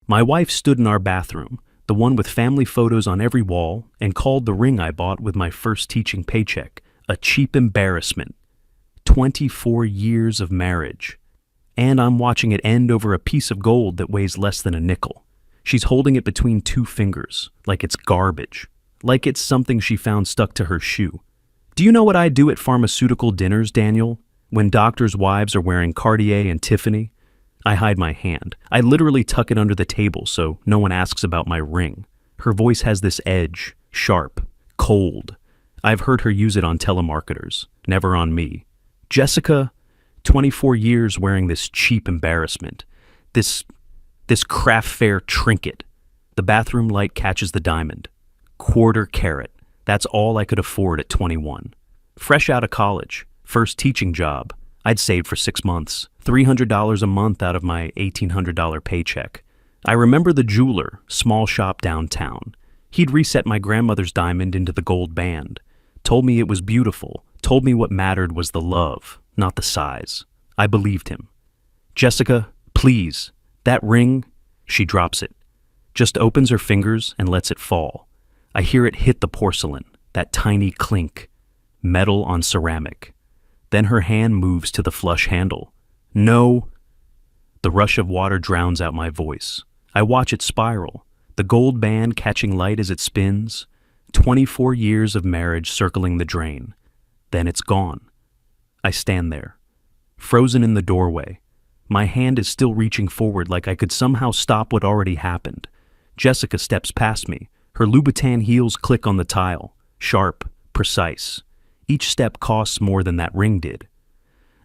My wife stood in our bathroom, the one with family photos on every wall, and called the ring I bought with my first teaching paycheck a cheap embarrassment. 24 years of marriage. And I'm watching it end over a piece of gold that weighs less than a nickel. She's holding it between two fingers, like it's garbage. Like it's something she found stuck to her shoe. Do you know what I do at pharmaceutical dinners, Daniel? When doctors' wives are wearing Cartier and Tiffany? I hide my hand. I literally tuck it under the table so no one asks about my ring. Her voice has this edge, sharp, cold. I've heard her use it on telemarketers, never on me. Jessica, 24 years wearing this cheap embarrassment. This craft fair trinket. The bathroom light catches the diamond. Quarter carat. That's all I could afford at 21. Fresh out of college, first teaching job. I'd saved for 6 months, $300 a month out of my $1,800 paycheck. I remember the jeweler, small shop downtown. He'd reset my grandmother's diamond into the gold band. Told me it was beautiful. Told me what mattered was the love, not the size. I believed him. Jessica, please, that ring, she drops it. Just opens her fingers and lets it fall. I hear it hit the porcelain, that tiny clink. Metal on ceramic. Then her hand moves to the flush handle. No. The rush of water drowns out my voice. I watch it spiral, the gold band catching light as it spins. 24 years of marriage circling the drain. Then it's gone. I stand there, frozen in the doorway. My hand is still reaching forward like I could somehow stop what already happened. Jessica steps past me. Her Louboutin heels click on the tile, sharp, precise. Each step costs more than that ring did.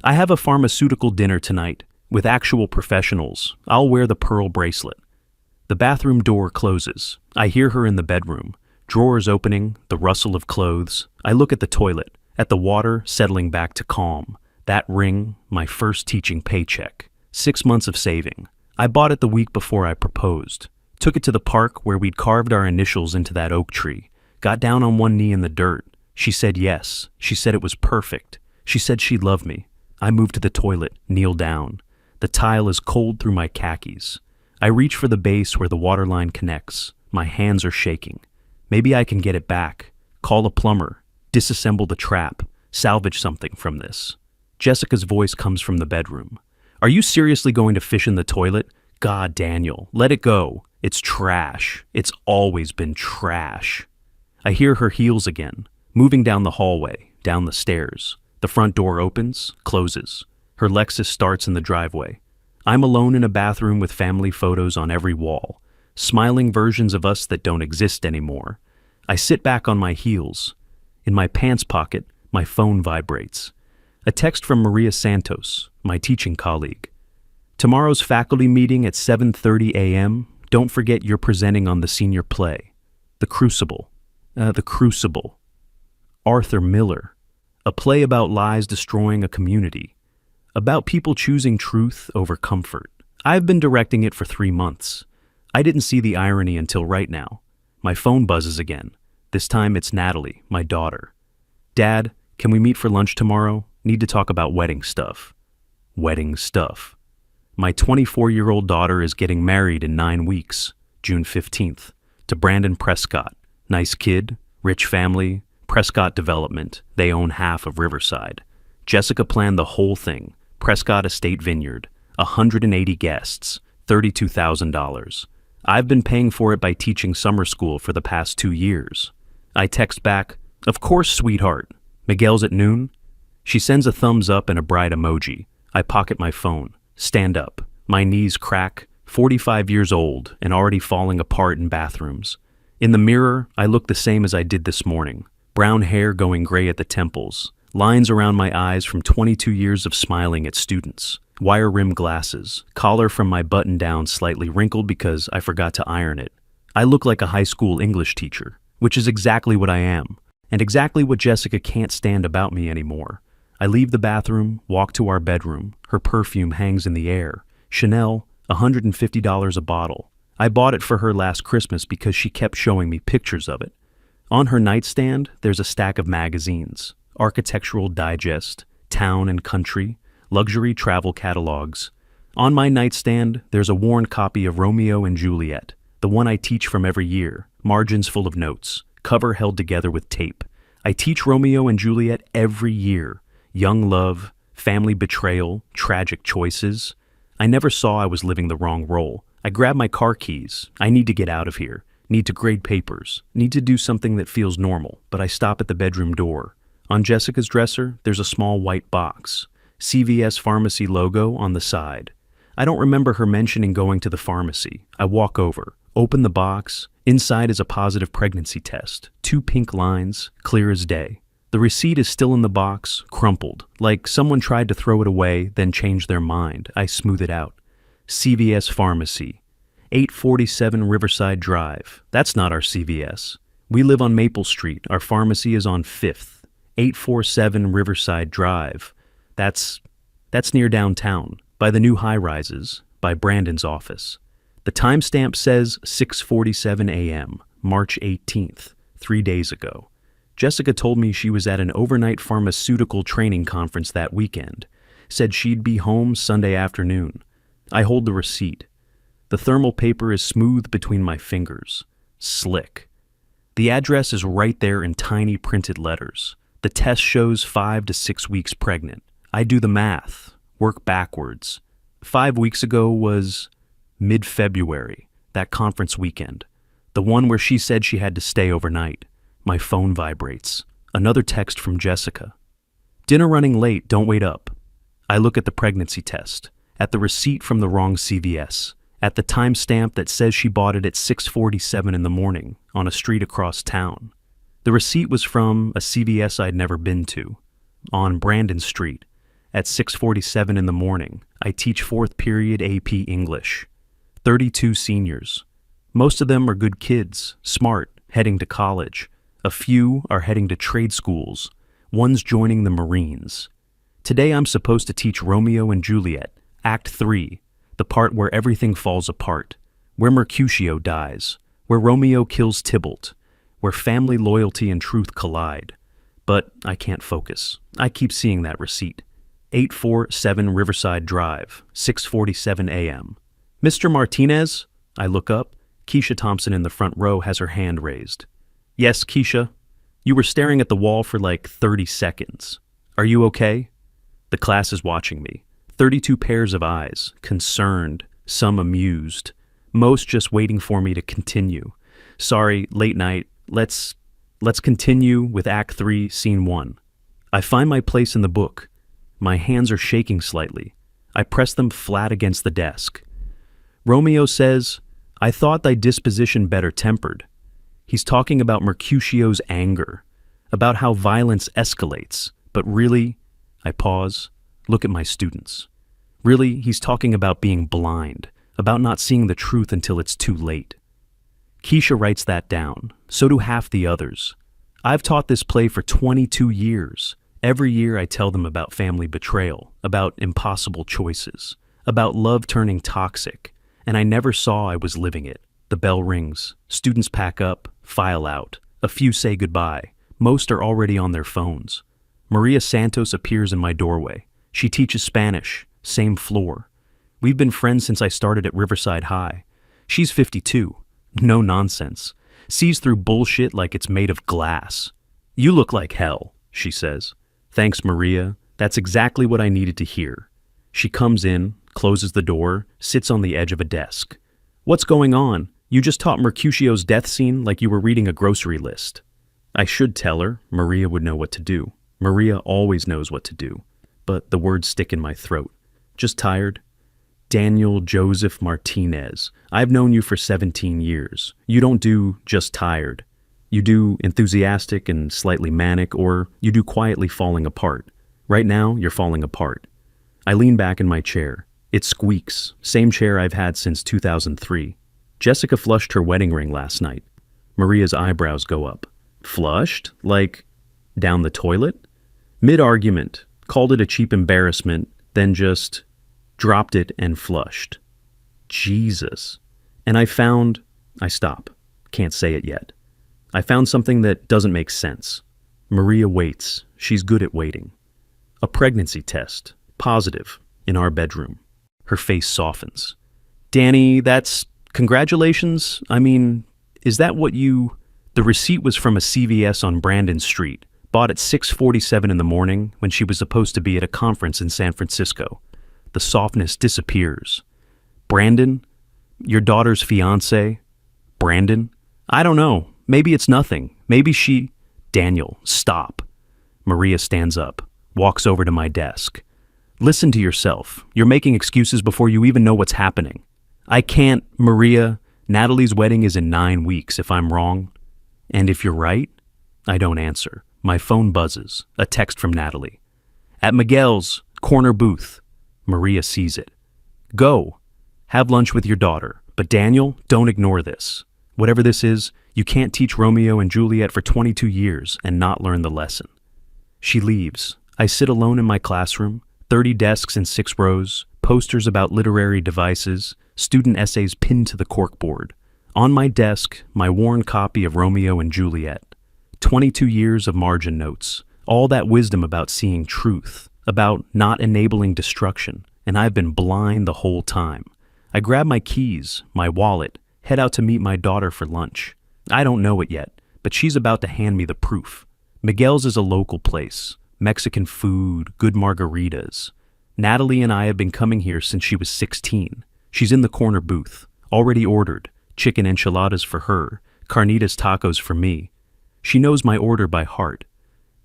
I have a pharmaceutical dinner tonight, with actual professionals. I'll wear the pearl bracelet. The bathroom door closes. I hear her in the bedroom. Drawers opening, the rustle of clothes. I look at the toilet, at the water settling back to calm. That ring, my first teaching paycheck. 6 months of saving. I bought it the week before I proposed. Took it to the park where we'd carved our initials into that oak tree. Got down on one knee in the dirt. She said yes. She said it was perfect. She said she loved me. I moved to the toilet, kneel down. The tile is cold through my khakis. I reach for the base where the water line connects. My hands are shaking. Maybe I can get it back. Call a plumber. Disassemble the trap. Salvage something from this. Jessica's voice comes from the bedroom. Are you seriously going to fish in the toilet? God, Daniel, let it go. It's trash. It's always been trash. I hear her heels again, moving down the hallway, down the stairs. The front door opens, closes. Her Lexus starts in the driveway. I'm alone in a bathroom with family photos on every wall, smiling versions of us that don't exist anymore. I sit back on my heels. In my pants pocket, my phone vibrates. A text from Maria Santos, my teaching colleague. Tomorrow's faculty meeting at 7:30 a.m. Don't forget you're presenting on the senior play. The Crucible. Arthur Miller. A play about lies destroying a community. About people choosing truth over comfort. I've been directing it for 3 months. I didn't see the irony until right now. My phone buzzes again. This time it's Natalie, my daughter. Dad, can we meet for lunch tomorrow? Need to talk about wedding stuff. Wedding stuff. My 24-year-old daughter is getting married in 9 weeks, June 15th, to Brandon Prescott. Nice kid, rich family, Prescott Development. They own half of Riverside. Jessica planned the whole thing. Prescott Estate Vineyard, 180 guests, $32,000. I've been paying for it by teaching summer school for the past 2 years. I text back, of course, sweetheart. Miguel's at noon? She sends a thumbs up and a bride emoji. I pocket my phone. Stand up. My knees crack. 45 years old and already falling apart in bathrooms. In the mirror, I look the same as I did this morning. Brown hair going gray at the temples. Lines around my eyes from 22 years of smiling at students. Wire-rimmed glasses. Collar from my button-down slightly wrinkled because I forgot to iron it. I look like a high school English teacher, which is exactly what I am, and exactly what Jessica can't stand about me anymore. I leave the bathroom, walk to our bedroom. Her perfume hangs in the air. Chanel, $150 a bottle. I bought it for her last Christmas because she kept showing me pictures of it. On her nightstand, there's a stack of magazines. Architectural Digest, Town and Country, luxury travel catalogs. On my nightstand, there's a worn copy of Romeo and Juliet, the one I teach from every year, margins full of notes, cover held together with tape. I teach Romeo and Juliet every year. Young love, family betrayal, tragic choices. I never saw I was living the wrong role. I grab my car keys. I need to get out of here. Need to grade papers. Need to do something that feels normal, but I stop at the bedroom door. On Jessica's dresser, there's a small white box. CVS Pharmacy logo on the side. I don't remember her mentioning going to the pharmacy. I walk over, open the box. Inside is a positive pregnancy test. 2 pink lines, clear as day. The receipt is still in the box, crumpled, like someone tried to throw it away, then changed their mind. I smooth it out. CVS Pharmacy, 847 Riverside Drive. That's not our CVS. We live on Maple Street. Our pharmacy is on 5th. 847 Riverside Drive. That's near downtown, by the new high-rises, by Brandon's office. The timestamp says 6:47 a.m., March 18th, 3 days ago. Jessica told me she was at an overnight pharmaceutical training conference that weekend. Said she'd be home Sunday afternoon. I hold the receipt. The thermal paper is smooth between my fingers. Slick. The address is right there in tiny printed letters. The test shows 5 to 6 weeks pregnant. I do the math, work backwards. 5 weeks ago was mid-February, that conference weekend. The one where she said she had to stay overnight. My phone vibrates. Another text from Jessica. Dinner running late, don't wait up. I look at the pregnancy test, at the receipt from the wrong CVS, at the timestamp that says she bought it at 6:47 in the morning on a street across town. The receipt was from a CVS I'd never been to, on Brandon Street. At 6:47 in the morning, I teach 4th period AP English. 32 seniors. Most of them are good kids, smart, heading to college. A few are heading to trade schools. One's joining the Marines. Today I'm supposed to teach Romeo and Juliet, Act 3, the part where everything falls apart, where Mercutio dies, where Romeo kills Tybalt, where family loyalty and truth collide. But I can't focus. I keep seeing that receipt. 847 Riverside Drive, 6:47 a.m. Mr. Martinez? I look up. Keisha Thompson in the front row has her hand raised. Yes, Keisha. You were staring at the wall for like 30 seconds. Are you okay? The class is watching me. 32 pairs of eyes, concerned, some amused, most just waiting for me to continue. Sorry, late night. Let's continue with Act 3, Scene 1. I find my place in the book. My hands are shaking slightly. I press them flat against the desk. Romeo says, I thought thy disposition better tempered. He's talking about Mercutio's anger, about how violence escalates, but really, I pause, look at my students. Really, he's talking about being blind, about not seeing the truth until it's too late. Keisha writes that down, so do half the others. I've taught this play for 22 years. Every year I tell them about family betrayal, about impossible choices, about love turning toxic, and I never saw I was living it. The bell rings, students pack up, file out, a few say goodbye, most are already on their phones. Maria Santos appears in my doorway. She teaches Spanish, same floor. We've been friends since I started at Riverside High. She's 52, no nonsense, sees through bullshit like it's made of glass. You look like hell, she says. Thanks, Maria, that's exactly what I needed to hear. She comes in, closes the door, sits on the edge of a desk. What's going on? You just taught Mercutio's death scene like you were reading a grocery list. I should tell her. Maria would know what to do. Maria always knows what to do. But the words stick in my throat. Just tired? Daniel Joseph Martinez. I've known you for 17 years. You don't do just tired. You do enthusiastic and slightly manic, or you do quietly falling apart. Right now, you're falling apart. I lean back in my chair. It squeaks, same chair I've had since 2003. Jessica flushed her wedding ring last night. Maria's eyebrows go up. Flushed? Like, down the toilet? Mid-argument, called it a cheap embarrassment, then just dropped it and flushed. Jesus. And I stop. Can't say it yet. I found something that doesn't make sense. Maria waits. She's good at waiting. A pregnancy test, positive, in our bedroom. Her face softens. Danny, that's congratulations? I mean, is that what you... The receipt was from a CVS on Brandon Street, bought at 6:47 in the morning when she was supposed to be at a conference in San Francisco. The softness disappears. Brandon? Your daughter's fiancé? Brandon? I don't know. Maybe it's nothing. Maybe she... Daniel, stop. Maria stands up, walks over to my desk. Listen to yourself. You're making excuses before you even know what's happening. I can't, Maria. Natalie's wedding is in 9 weeks, if I'm wrong. And if you're right? I don't answer. My phone buzzes. A text from Natalie. At Miguel's, corner booth. Maria sees it. Go. Have lunch with your daughter. But Daniel, don't ignore this. Whatever this is, you can't teach Romeo and Juliet for 22 years and not learn the lesson. She leaves. I sit alone in my classroom, 30 desks in 6 rows, posters about literary devices, student essays pinned to the corkboard. On my desk, my worn copy of Romeo and Juliet. 22 years of margin notes, all that wisdom about seeing truth, about not enabling destruction, and I've been blind the whole time. I grab my keys, my wallet, head out to meet my daughter for lunch. I don't know it yet, but she's about to hand me the proof. Miguel's is a local place. Mexican food, good margaritas. Natalie and I have been coming here since she was 16. She's in the corner booth, already ordered. Chicken enchiladas for her, carnitas tacos for me. She knows my order by heart.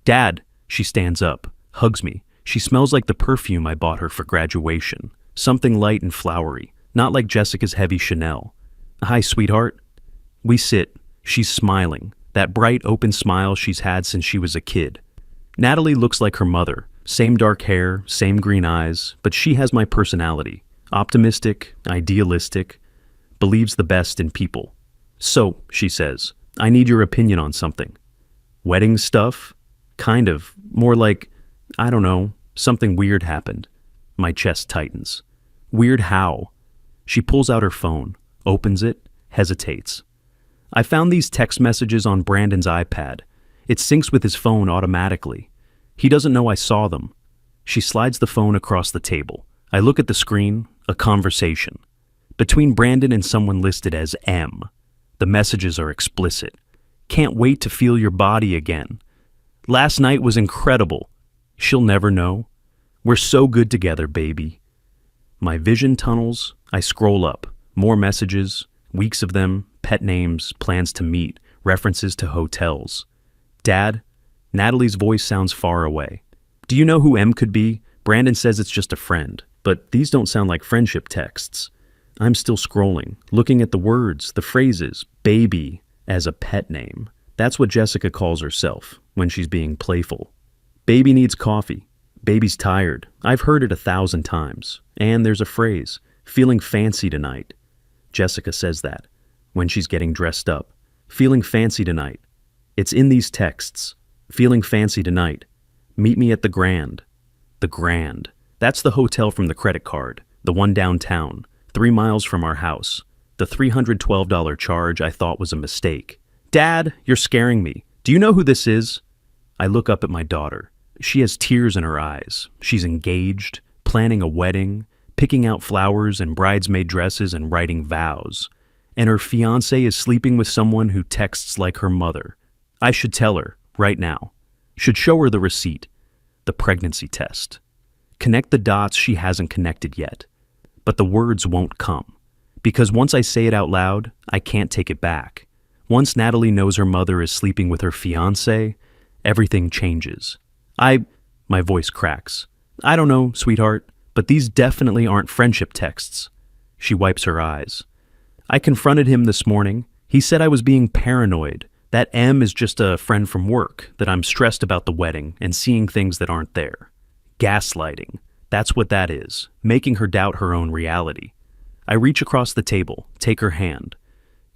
Dad, she stands up, hugs me. She smells like the perfume I bought her for graduation. Something light and flowery, not like Jessica's heavy Chanel. Hi, sweetheart. We sit. She's smiling, that bright, open smile she's had since she was a kid. Natalie looks like her mother. Same dark hair, same green eyes, but she has my personality. Optimistic, idealistic, believes the best in people. So, she says, I need your opinion on something. Wedding stuff? Kind of. More like, I don't know, something weird happened. My chest tightens. Weird how? She pulls out her phone, opens it, hesitates. I found these text messages on Brandon's iPad. It syncs with his phone automatically. He doesn't know I saw them. She slides the phone across the table. I look at the screen, a conversation. Between Brandon and someone listed as M. The messages are explicit. Can't wait to feel your body again. Last night was incredible. She'll never know. We're so good together, baby. My vision tunnels. I scroll up. More messages, weeks of them, pet names, plans to meet, references to hotels. Dad, Natalie's voice sounds far away. Do you know who M could be? Brandon says it's just a friend, but these don't sound like friendship texts. I'm still scrolling, looking at the words, the phrases, baby as a pet name. That's what Jessica calls herself when she's being playful. Baby needs coffee. Baby's tired. I've heard it 1,000 times. And there's a phrase, feeling fancy tonight. Jessica says that when she's getting dressed up. Feeling fancy tonight. It's in these texts. Feeling fancy tonight. Meet me at the Grand. The Grand. That's the hotel from the credit card, the one downtown. 3 miles from our house. The $312 charge I thought was a mistake. Dad, you're scaring me. Do you know who this is? I look up at my daughter. She has tears in her eyes. She's engaged, planning a wedding, picking out flowers and bridesmaid dresses and writing vows. And her fiancé is sleeping with someone who texts like her mother. I should tell her, right now. Should show her the receipt. The pregnancy test. Connect the dots she hasn't connected yet. But the words won't come. Because once I say it out loud, I can't take it back. Once Natalie knows her mother is sleeping with her fiancé, everything changes. My voice cracks. I don't know, sweetheart, but these definitely aren't friendship texts. She wipes her eyes. I confronted him this morning. He said I was being paranoid, that M is just a friend from work, that I'm stressed about the wedding and seeing things that aren't there. Gaslighting. That's what that is, making her doubt her own reality. I reach across the table, take her hand.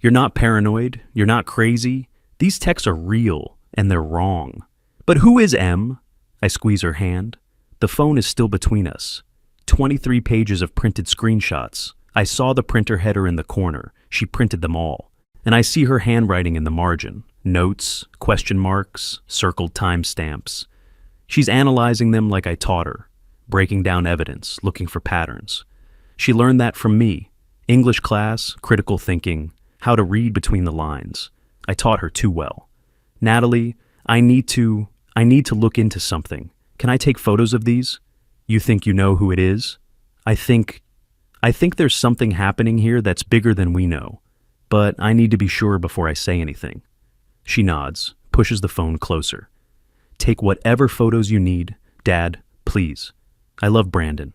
You're not paranoid, you're not crazy. These texts are real, and they're wrong. But who is M? I squeeze her hand. The phone is still between us. 23 pages of printed screenshots. I saw the printer header in the corner. She printed them all. And I see her handwriting in the margin. Notes, question marks, circled timestamps. She's analyzing them like I taught her, breaking down evidence, looking for patterns. She learned that from me. English class, critical thinking, how to read between the lines. I taught her too well. Natalie, I need to look into something. Can I take photos of these? You think you know who it is? I think there's something happening here that's bigger than we know, but I need to be sure before I say anything. She nods, pushes the phone closer. Take whatever photos you need, Dad, please. I love Brandon.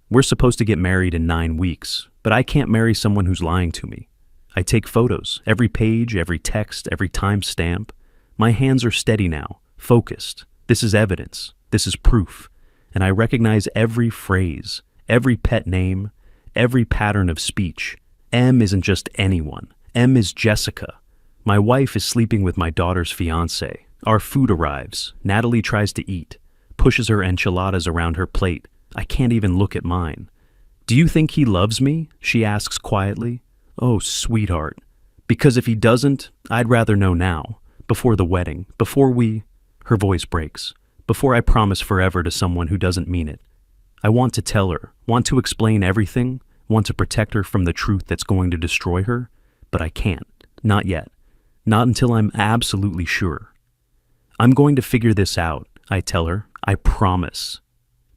We're supposed to get married in 9 weeks, but I can't marry someone who's lying to me. I take photos, every page, every text, every timestamp. My hands are steady now, focused. This is evidence. This is proof. And I recognize every phrase, every pet name, every pattern of speech. M isn't just anyone. M is Jessica. My wife is sleeping with my daughter's fiancé. Our food arrives. Natalie tries to eat, pushes her enchiladas around her plate. I can't even look at mine. Do you think he loves me? She asks quietly. Oh, sweetheart. Because if he doesn't, I'd rather know now, before the wedding, before we... Her voice breaks. Before I promise forever to someone who doesn't mean it. I want to tell her, want to explain everything, want to protect her from the truth that's going to destroy her, but I can't. Not yet. Not until I'm absolutely sure. I'm going to figure this out, I tell her. I promise.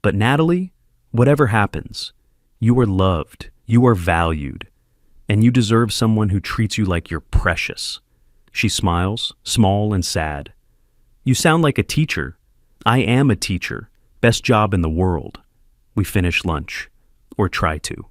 But Natalie, whatever happens, you are loved, you are valued, and you deserve someone who treats you like you're precious. She smiles, small and sad. You sound like a teacher. I am a teacher. Best job in the world. We finish lunch. Or try to.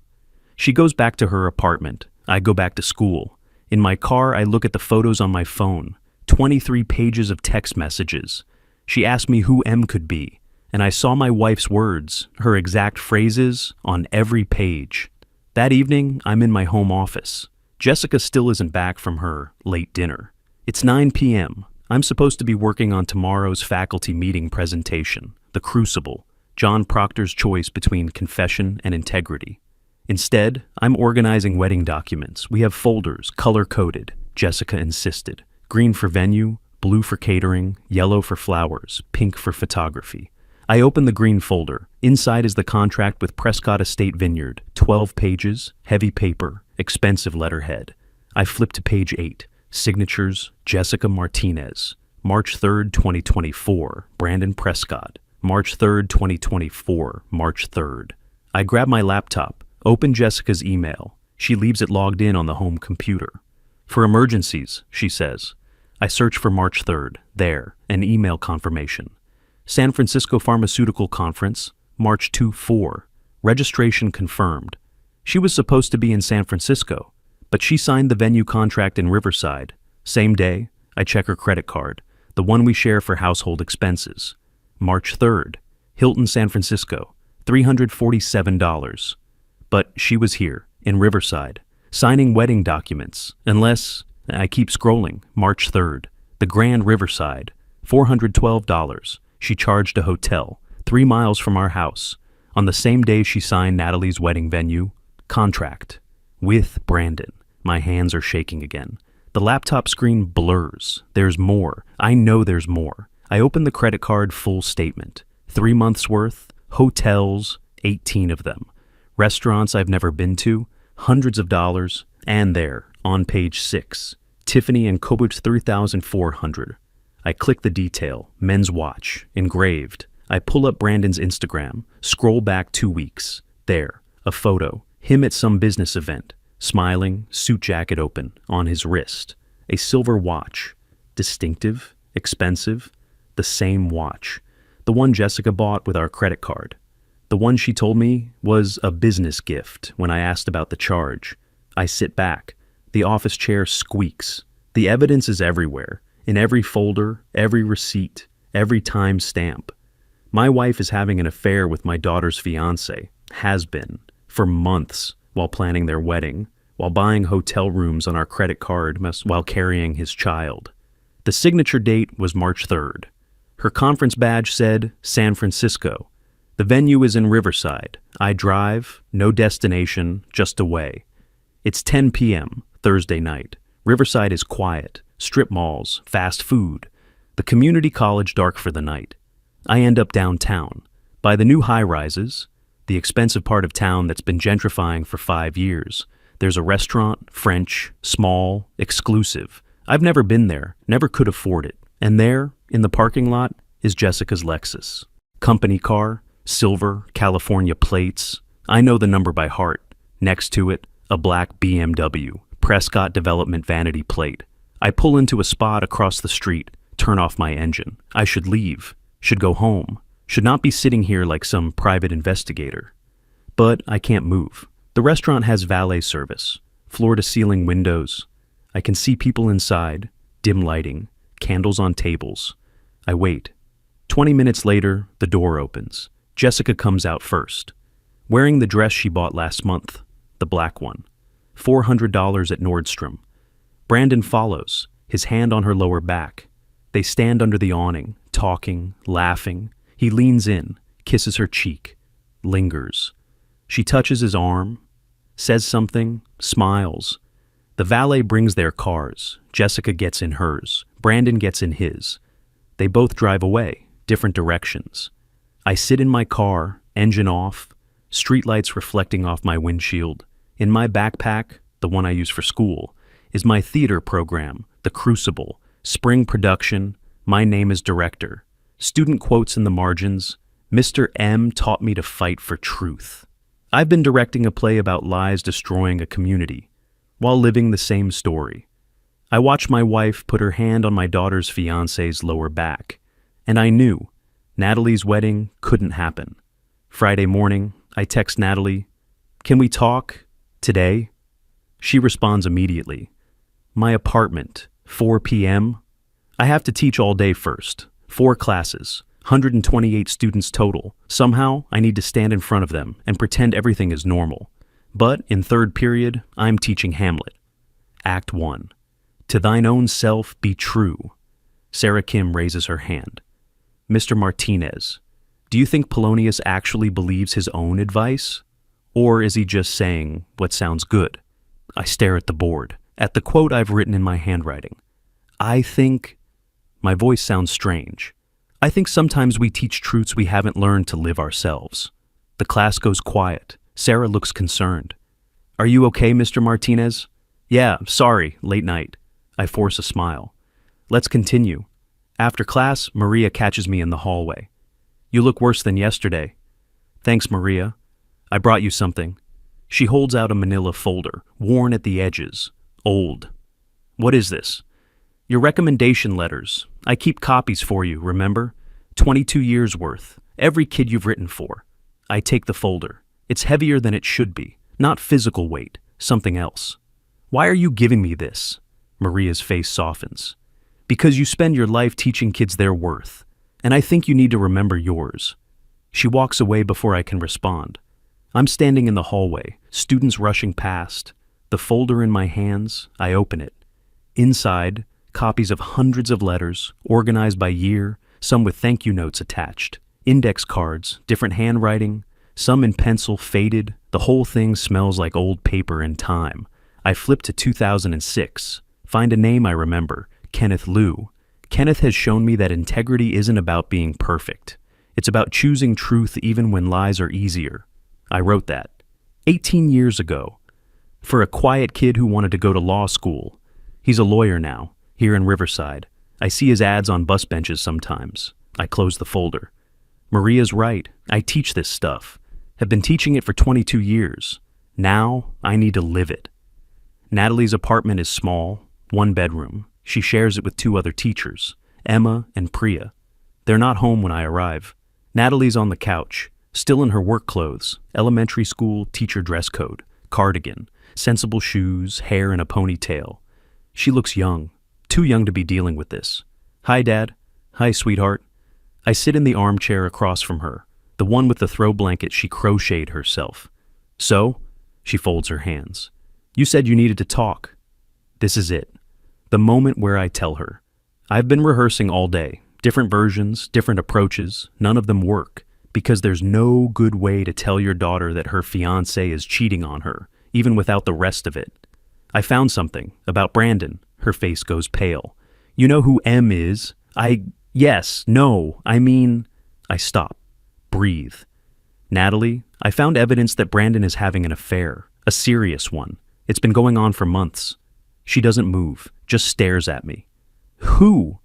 She goes back to her apartment. I go back to school. In my car, I look at the photos on my phone. 23 pages of text messages. She asked me who M could be, and I saw my wife's words, her exact phrases, on every page. That evening, I'm in my home office. Jessica still isn't back from her late dinner. It's 9 p.m. I'm supposed to be working on tomorrow's faculty meeting presentation, The Crucible, John Proctor's choice between confession and integrity. Instead, I'm organizing wedding documents. We have folders, color-coded, Jessica insisted. Green for venue, blue for catering, yellow for flowers, pink for photography. I open the green folder. Inside is the contract with Prescott Estate Vineyard, 12 pages, heavy paper, expensive letterhead. I flip to page 8. Signatures, Jessica Martinez. March 3rd, 2024, Brandon Prescott. March 3rd, 2024, March 3rd. I grab my laptop, open Jessica's email. She leaves it logged in on the home computer. For emergencies, she says. I search for March 3rd. There, an email confirmation. San Francisco Pharmaceutical Conference, March 2-4. Registration confirmed. She was supposed to be in San Francisco, but she signed the venue contract in Riverside. Same day, I check her credit card, the one we share for household expenses. March 3rd, Hilton San Francisco, $347. But she was here, in Riverside, signing wedding documents, unless, I keep scrolling, March 3rd, the Grand Riverside, $412. She charged a hotel, 3 miles from our house, on the same day she signed Natalie's wedding venue, contract, with Brandon. My hands are shaking again. The laptop screen blurs. There's more. I know there's more. I open the credit card full statement. 3 months worth, hotels, 18 of them. Restaurants I've never been to, hundreds of dollars, and there, on page 6, Tiffany and Kobach 3,400. I click the detail, men's watch, engraved. I pull up Brandon's Instagram, scroll back 2 weeks. There, a photo, him at some business event, smiling, suit jacket open, on his wrist. A silver watch, distinctive, expensive, the same watch. The one Jessica bought with our credit card. The one she told me was a business gift when I asked about the charge. I sit back. The office chair squeaks. The evidence is everywhere. In every folder, every receipt, every time stamp. My wife is having an affair with my daughter's fiancé, has been, for months, while planning their wedding, while buying hotel rooms on our credit card, while carrying his child. The signature date was March 3rd. Her conference badge said San Francisco. The venue is in Riverside. I drive, no destination, just away. It's 10 p.m., Thursday night. Riverside is quiet. Strip malls, fast food. The community college dark for the night. I end up downtown, by the new high-rises. the expensive part of town that's been gentrifying for 5 years. There's a restaurant, French, small, exclusive. I've never been there, never could afford it. And there, in the parking lot, is Jessica's Lexus. Company car, silver, California plates. I know the number by heart. Next to it, a black BMW, Prescott Development vanity plate. I pull into a spot across the street, turn off my engine. I should leave, should go home, should not be sitting here like some private investigator. But I can't move. The restaurant has valet service, floor-to-ceiling windows. I can see people inside, dim lighting, candles on tables. I wait. 20 minutes later, the door opens. Jessica comes out first, wearing the dress she bought last month, the black one. $400 at Nordstrom. Brandon follows, his hand on her lower back. They stand under the awning, talking, laughing. He leans in, kisses her cheek, lingers. She touches his arm, says something, smiles. The valet brings their cars. Jessica gets in hers. Brandon gets in his. They both drive away, different directions. I sit in my car, engine off, streetlights reflecting off my windshield. In my backpack, the one I use for school, is my theater program, The Crucible, spring production, my name is director. Student quotes in the margins, Mr. M taught me to fight for truth. I've been directing a play about lies destroying a community, while living the same story. I watched my wife put her hand on my daughter's fiancé's lower back, and I knew Natalie's wedding couldn't happen. Friday morning, I text Natalie, "Can we talk? Today?" She responds immediately. My apartment, 4 p.m. I have to teach all day first. 4 classes, 128 students total. Somehow, I need to stand in front of them and pretend everything is normal. But in third period, I'm teaching Hamlet. Act 1. To thine own self be true. Sarah Kim raises her hand. Mr. Martinez, do you think Polonius actually believes his own advice? Or is he just saying what sounds good? I stare at the board, at the quote I've written in my handwriting. I think... My voice sounds strange. I think sometimes we teach truths we haven't learned to live ourselves. The class goes quiet. Sarah looks concerned. Are you okay, Mr. Martinez? Yeah, sorry, late night. I force a smile. Let's continue. After class, Maria catches me in the hallway. You look worse than yesterday. Thanks, Maria. I brought you something. She holds out a manila folder, worn at the edges, old. What is this? Your recommendation letters. I keep copies for you, remember? 22 years worth. Every kid you've written for. I take the folder. It's heavier than it should be. Not physical weight, something else. Why are you giving me this? Maria's face softens. Because you spend your life teaching kids their worth, and I think you need to remember yours. She walks away before I can respond. I'm standing in the hallway, students rushing past. The folder in my hands, I open it. Inside, copies of hundreds of letters, organized by year, some with thank you notes attached. Index cards, different handwriting, some in pencil, faded. The whole thing smells like old paper and time. I flip to 2006. Find a name I remember, Kenneth Liu. Kenneth has shown me that integrity isn't about being perfect. It's about choosing truth even when lies are easier. I wrote that 18 years ago for a quiet kid who wanted to go to law school. He's a lawyer now, here in Riverside. I see his ads on bus benches sometimes. I close the folder. Maria's right. I teach this stuff. Have been teaching it for 22 years. Now I need to live it. Natalie's apartment is small, 1 bedroom. She shares it with 2 other teachers, Emma and Priya. They're not home when I arrive. Natalie's on the couch, still in her work clothes, elementary school teacher dress code, cardigan, sensible shoes, hair in a ponytail. She looks young, too young to be dealing with this. Hi, Dad. Hi, sweetheart. I sit in the armchair across from her, the one with the throw blanket she crocheted herself. So, she folds her hands. You said you needed to talk. This is it. The moment where I tell her. I've been rehearsing all day, different versions, different approaches, none of them work, because there's no good way to tell your daughter that her fiancé is cheating on her, even without the rest of it. I found something about Brandon. Her face goes pale. You know who M is? Yes, no, I mean... I stop. Breathe. Natalie, I found evidence that Brandon is having an affair, a serious one. It's been going on for months. She doesn't move, just stares at me. Who?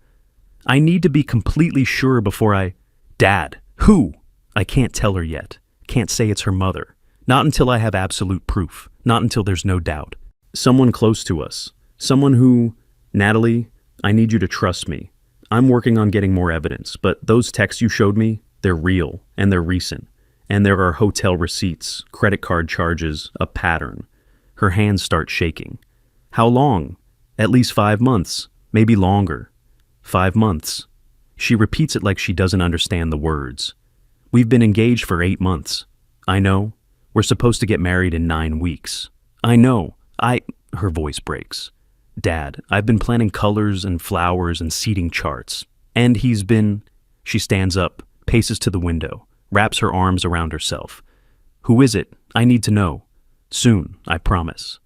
I need to be completely sure before I... Dad, who? I can't tell her yet. Can't say it's her mother. Not until I have absolute proof. Not until there's no doubt. Someone close to us. Someone who... Natalie, I need you to trust me. I'm working on getting more evidence, but those texts you showed me, they're real, and they're recent. And there are hotel receipts, credit card charges, a pattern. Her hands start shaking. How long? At least 5 months, maybe longer. 5 months. She repeats it like she doesn't understand the words. We've been engaged for 8 months. I know. We're supposed to get married in 9 weeks. I know. Her voice breaks. Dad, I've been planning colors and flowers and seating charts. And he's been... She stands up, paces to the window, wraps her arms around herself. Who is it? I need to know. Soon, I promise.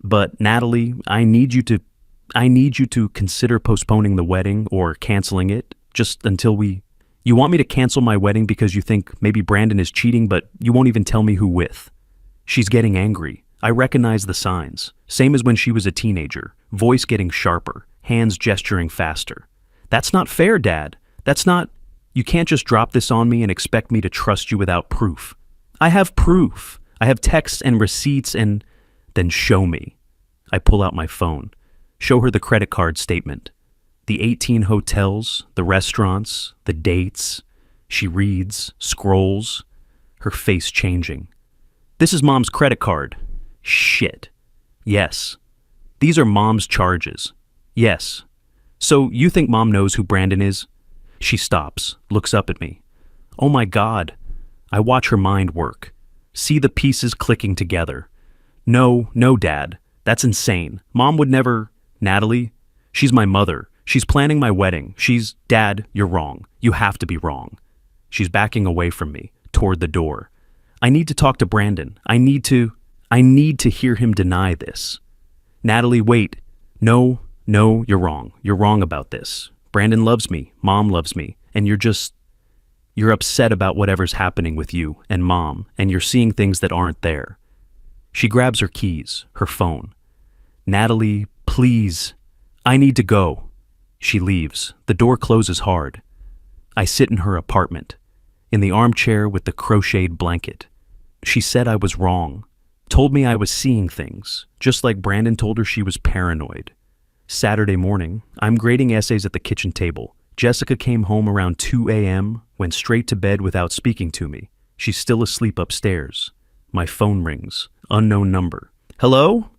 But Natalie, I need you to consider postponing the wedding or canceling it just until we... You want me to cancel my wedding because you think maybe Brandon is cheating, but you won't even tell me who with. She's getting angry. I recognize the signs. Same as when she was a teenager. Voice getting sharper. Hands gesturing faster. That's not fair, Dad. That's not... You can't just drop this on me and expect me to trust you without proof. I have proof. I have texts and receipts and... Then show me. I pull out my phone. Show her the credit card statement. The 18 hotels, the restaurants, the dates. She reads, scrolls, her face changing. This is Mom's credit card. Shit. Yes. These are Mom's charges. Yes. So you think Mom knows who Brandon is? She stops, looks up at me. Oh my God. I watch her mind work. See the pieces clicking together. No, Dad. That's insane. Mom would never... Natalie, she's my mother. She's planning my wedding. Dad, you're wrong. You have to be wrong. She's backing away from me, toward the door. I need to talk to Brandon. I need to hear him deny this. Natalie, wait. No, you're wrong. You're wrong about this. Brandon loves me. Mom loves me. And you're upset about whatever's happening with you and Mom, and you're seeing things that aren't there. She grabs her keys, her phone. Natalie, please. I need to go. She leaves. The door closes hard. I sit in her apartment, in the armchair with the crocheted blanket. She said I was wrong, told me I was seeing things, just like Brandon told her she was paranoid. Saturday morning, I'm grading essays at the kitchen table. Jessica came home around 2 a.m., went straight to bed without speaking to me. She's still asleep upstairs. My phone rings. Unknown number. Hello?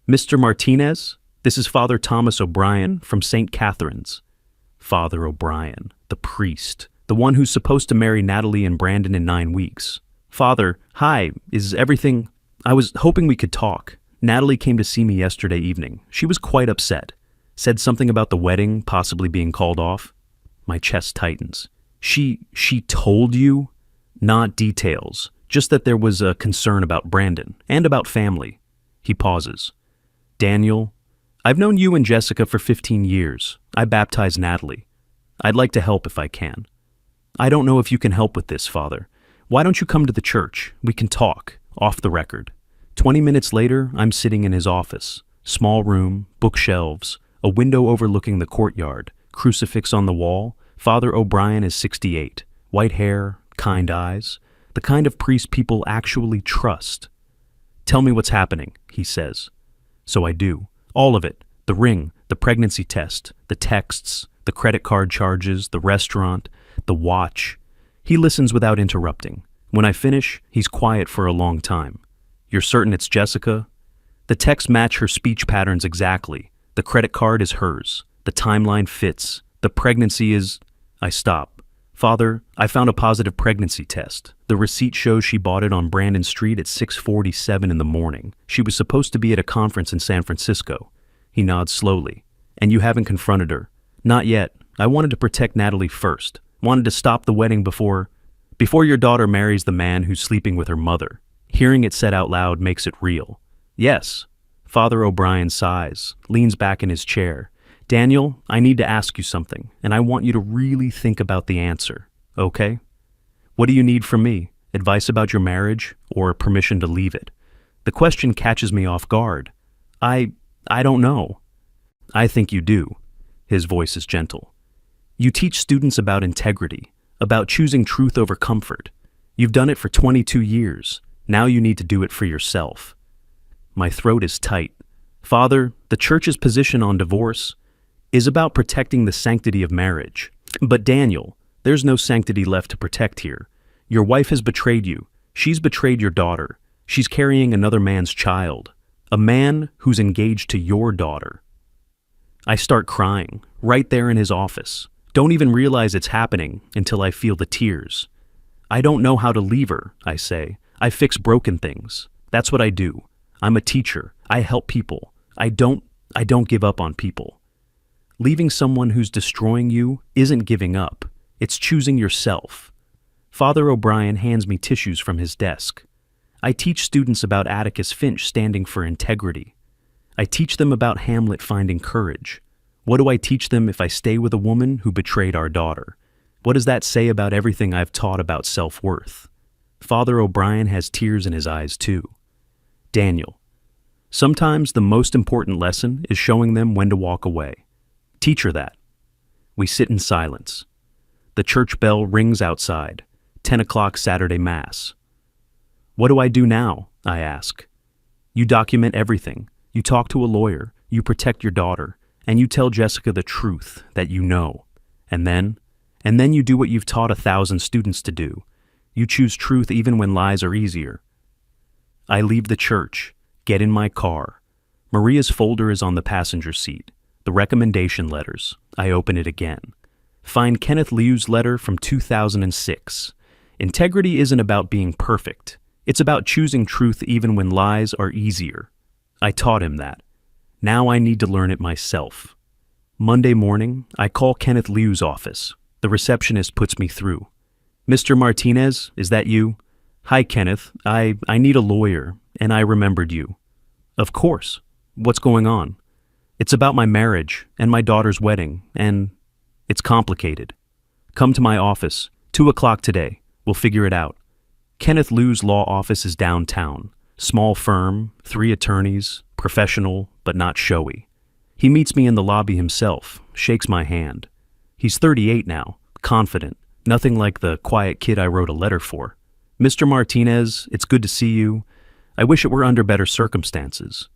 Mr. Martinez? This is Father Thomas O'Brien from St. Catherine's. Father O'Brien, the priest, the one who's supposed to marry Natalie and Brandon in 9 weeks. Father, hi, is everything... I was hoping we could talk. Natalie came to see me yesterday evening. She was quite upset. Said something about the wedding possibly being called off. My chest tightens. She told you? Not details. Just that there was a concern about Brandon and about family. He pauses. Daniel, I've known you and Jessica for 15 years. I baptized Natalie. I'd like to help if I can. I don't know if you can help with this, Father. Why don't you come to the church? We can talk, off the record. 20 minutes later, I'm sitting in his office. Small room, bookshelves, a window overlooking the courtyard, crucifix on the wall. Father O'Brien is 68. White hair, kind eyes. The kind of priest people actually trust. Tell me what's happening, he says. So I do. All of it. The ring, the pregnancy test, the texts, the credit card charges, the restaurant, the watch. He listens without interrupting. When I finish, he's quiet for a long time. You're certain it's Jessica? The texts match her speech patterns exactly. The credit card is hers. The timeline fits. The pregnancy is... I stop. Father, I found a positive pregnancy test. The receipt shows she bought it on Brandon Street at 6:47 in the morning. She was supposed to be at a conference in San Francisco. He nods slowly. And you haven't confronted her? Not yet. I wanted to protect Natalie first. Wanted to stop the wedding before your daughter marries the man who's sleeping with her mother. Hearing it said out loud makes it real. Yes. Father O'Brien sighs, leans back in his chair. Daniel, I need to ask you something, and I want you to really think about the answer, okay? What do you need from me? Advice about your marriage or permission to leave it? The question catches me off guard. I don't know. I think you do. His voice is gentle. You teach students about integrity, about choosing truth over comfort. You've done it for 22 years. Now you need to do it for yourself. My throat is tight. Father, the church's position on divorce is about protecting the sanctity of marriage. But Daniel, there's no sanctity left to protect here. Your wife has betrayed you. She's betrayed your daughter. She's carrying another man's child. A man who's engaged to your daughter. I start crying, right there in his office. Don't even realize it's happening until I feel the tears. I don't know how to leave her, I say. I fix broken things. That's what I do. I'm a teacher. I help people. I don't give up on people. Leaving someone who's destroying you isn't giving up. It's choosing yourself. Father O'Brien hands me tissues from his desk. I teach students about Atticus Finch standing for integrity. I teach them about Hamlet finding courage. What do I teach them if I stay with a woman who betrayed our daughter? What does that say about everything I've taught about self-worth? Father O'Brien has tears in his eyes too. Daniel, sometimes the most important lesson is showing them when to walk away. Teach her that. We sit in silence. The church bell rings outside. 10 o'clock Saturday Mass. What do I do now? I ask. You document everything. You talk to a lawyer. You protect your daughter. And you tell Jessica the truth that you know. And then you do what you've taught 1,000 students to do. You choose truth even when lies are easier. I leave the church, get in my car. Maria's folder is on the passenger seat. The recommendation letters. I open it again. Find Kenneth Liu's letter from 2006. Integrity isn't about being perfect. It's about choosing truth even when lies are easier. I taught him that. Now I need to learn it myself. Monday morning, I call Kenneth Liu's office. The receptionist puts me through. Mr. Martinez, is that you? Hi, Kenneth. I need a lawyer, and I remembered you. Of course. What's going on? It's about my marriage and my daughter's wedding, and it's complicated. Come to my office, 2 o'clock today. We'll figure it out. Kenneth Liu's law office is downtown. Small firm, 3 attorneys, professional, but not showy. He meets me in the lobby himself, shakes my hand. He's 38 now, confident, nothing like the quiet kid I wrote a letter for. Mr. Martinez, it's good to see you. I wish it were under better circumstances.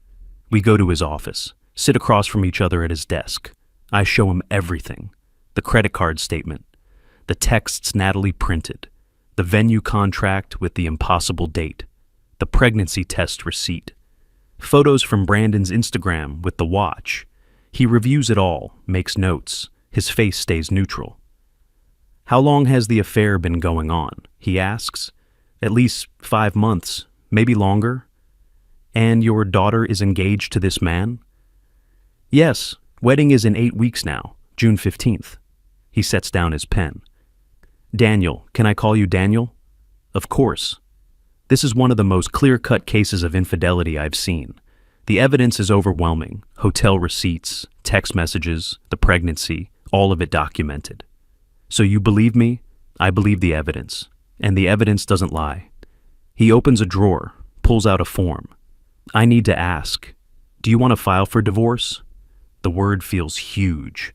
We go to his office, sit across from each other at his desk. I show him everything. The credit card statement, the texts Natalie printed, the venue contract with the impossible date, the pregnancy test receipt, photos from Brandon's Instagram with the watch. He reviews it all, makes notes. His face stays neutral. How long has the affair been going on? He asks. At least 5 months, maybe longer. And your daughter is engaged to this man? Yes, wedding is in 8 weeks now, June 15th. He sets down his pen. Daniel, can I call you Daniel? Of course. This is one of the most clear-cut cases of infidelity I've seen. The evidence is overwhelming. Hotel receipts, text messages, the pregnancy, all of it documented. So you believe me? I believe the evidence. And the evidence doesn't lie. He opens a drawer, pulls out a form. I need to ask, do you want to file for divorce? The word feels huge.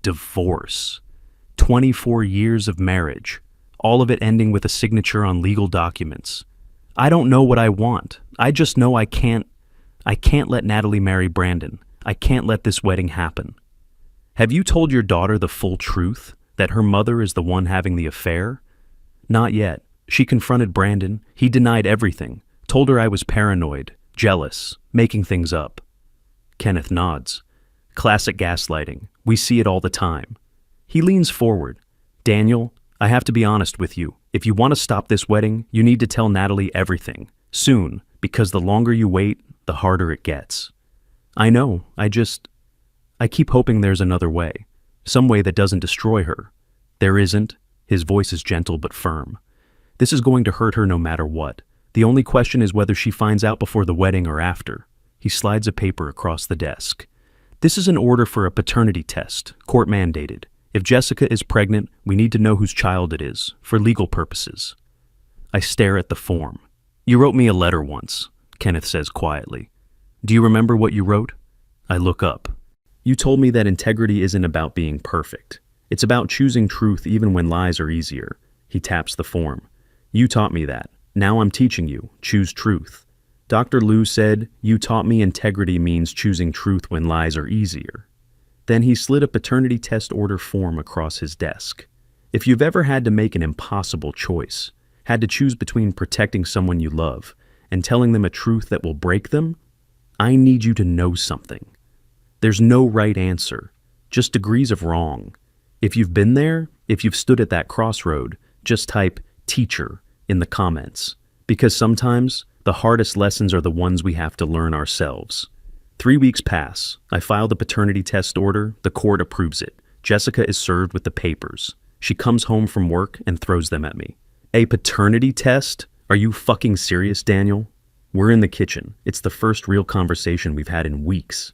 Divorce. 24 years of marriage, all of it ending with a signature on legal documents. I don't know what I want. I just know I can't let Natalie marry Brandon. I can't let this wedding happen. Have you told your daughter the full truth, that her mother is the one having the affair? Not yet. She confronted Brandon. He denied everything, told her I was paranoid, jealous, making things up. Kenneth nods. Classic gaslighting. We see it all the time. He leans forward. Daniel, I have to be honest with you. If you want to stop this wedding, you need to tell Natalie everything. Soon, because the longer you wait, the harder it gets. I know, I keep hoping there's another way. Some way that doesn't destroy her. There isn't. His voice is gentle but firm. This is going to hurt her no matter what. The only question is whether she finds out before the wedding or after. He slides a paper across the desk. This is an order for a paternity test, court mandated. If Jessica is pregnant, we need to know whose child it is, for legal purposes. I stare at the form. You wrote me a letter once, Kenneth says quietly. Do you remember what you wrote? I look up. You told me that integrity isn't about being perfect. It's about choosing truth even when lies are easier. He taps the form. You taught me that. Now I'm teaching you. Choose truth. Dr. Liu said, you taught me integrity means choosing truth when lies are easier. Then he slid a paternity test order form across his desk. If you've ever had to make an impossible choice, had to choose between protecting someone you love and telling them a truth that will break them, I need you to know something. There's no right answer, just degrees of wrong. If you've been there, if you've stood at that crossroad, just type teacher in the comments, because sometimes the hardest lessons are the ones we have to learn ourselves. 3 weeks pass. I file the paternity test order. The court approves it. Jessica is served with the papers. She comes home from work and throws them at me. A paternity test? Are you fucking serious, Daniel? We're in the kitchen. It's the first real conversation we've had in weeks.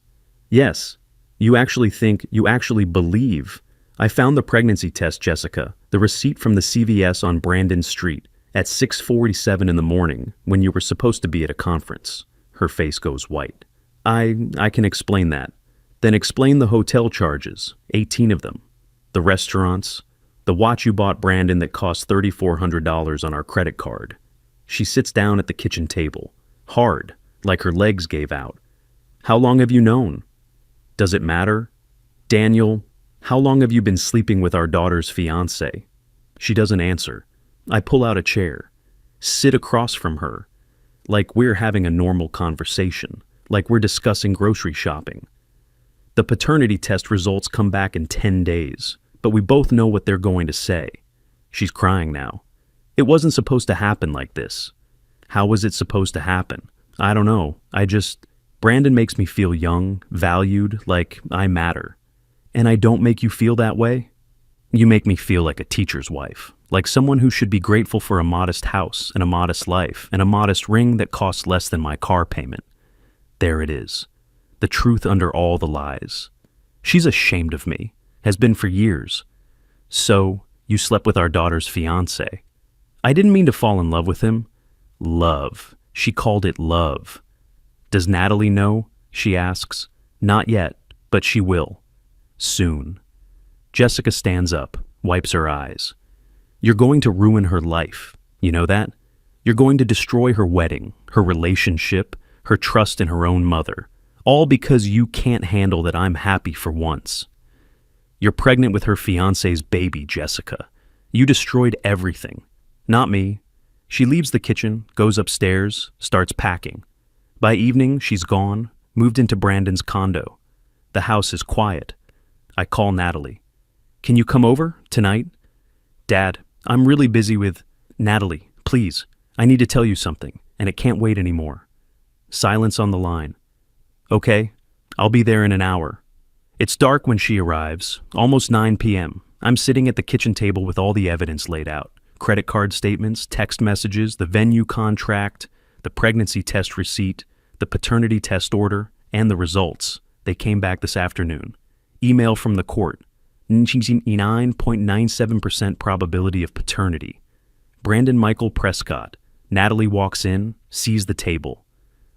Yes, you actually believe. I found the pregnancy test, Jessica, the receipt from the CVS on Brandon Street at 6:47 in the morning when you were supposed to be at a conference. Her face goes white. I can explain that. Then explain the hotel charges, 18 of them. The restaurants, the watch you bought Brandon that cost $3,400 on our credit card. She sits down at the kitchen table, hard, like her legs gave out. How long have you known? Does it matter? Daniel, how long have you been sleeping with our daughter's fiancé? She doesn't answer. I pull out a chair, sit across from her, like we're having a normal conversation, like we're discussing grocery shopping. The paternity test results come back in 10 days, but we both know what they're going to say. She's crying now. It wasn't supposed to happen like this. How was it supposed to happen? I don't know. Brandon makes me feel young, valued, like I matter. And I don't make you feel that way? You make me feel like a teacher's wife, like someone who should be grateful for a modest house and a modest life and a modest ring that costs less than my car payment. There it is. The truth under all the lies. She's ashamed of me, has been for years. So, you slept with our daughter's fiancé. I didn't mean to fall in love with him. Love. She called it love. Does Natalie know? She asks. Not yet, but she will. Soon. Jessica stands up, wipes her eyes. You're going to ruin her life. You know that? You're going to destroy her wedding, her relationship, her trust in her own mother. All because you can't handle that I'm happy for once. You're pregnant with her fiancé's baby, Jessica. You destroyed everything. Not me. She leaves the kitchen, goes upstairs, starts packing. By evening, she's gone, moved into Brandon's condo. The house is quiet. I call Natalie. Can you come over tonight? Dad, I'm really busy with... Natalie, please. I need to tell you something, and it can't wait anymore. Silence on the line. Okay, I'll be there in an hour. It's dark when she arrives, almost 9 p.m. I'm sitting at the kitchen table with all the evidence laid out. Credit card statements, text messages, the venue contract, the pregnancy test receipt, the paternity test order, and the results. They came back this afternoon. Email from the court. 99.97% probability of paternity. Brandon Michael Prescott. Natalie walks in, sees the table.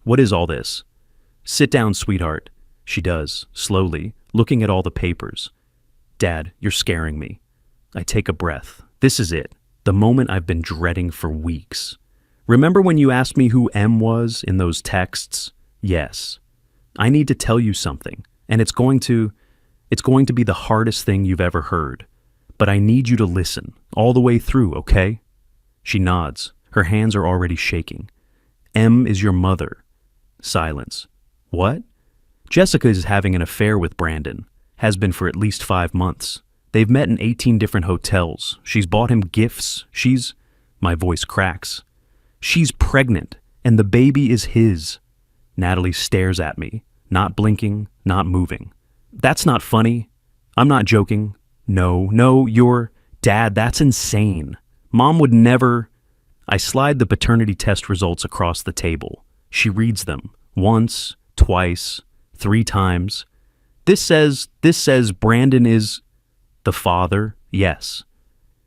What is all this? Sit down, sweetheart. She does, slowly, looking at all the papers. Dad, you're scaring me. I take a breath. This is it. The moment I've been dreading for weeks. Remember when you asked me who M was in those texts? Yes. I need to tell you something, and it's going to be the hardest thing you've ever heard. But I need you to listen, all the way through, okay? She nods. Her hands are already shaking. M is your mother. Silence. What? Jessica is having an affair with Brandon. Has been for at least 5 months. They've met in 18 different hotels. She's bought him gifts. My voice cracks. She's pregnant, and the baby is his. Natalie stares at me, not blinking, not moving. That's not funny. I'm not joking. No, you're... Dad, that's insane. Mom would never... I slide the paternity test results across the table. She reads them. Once, twice, 3 times. This says Brandon is... The father, yes.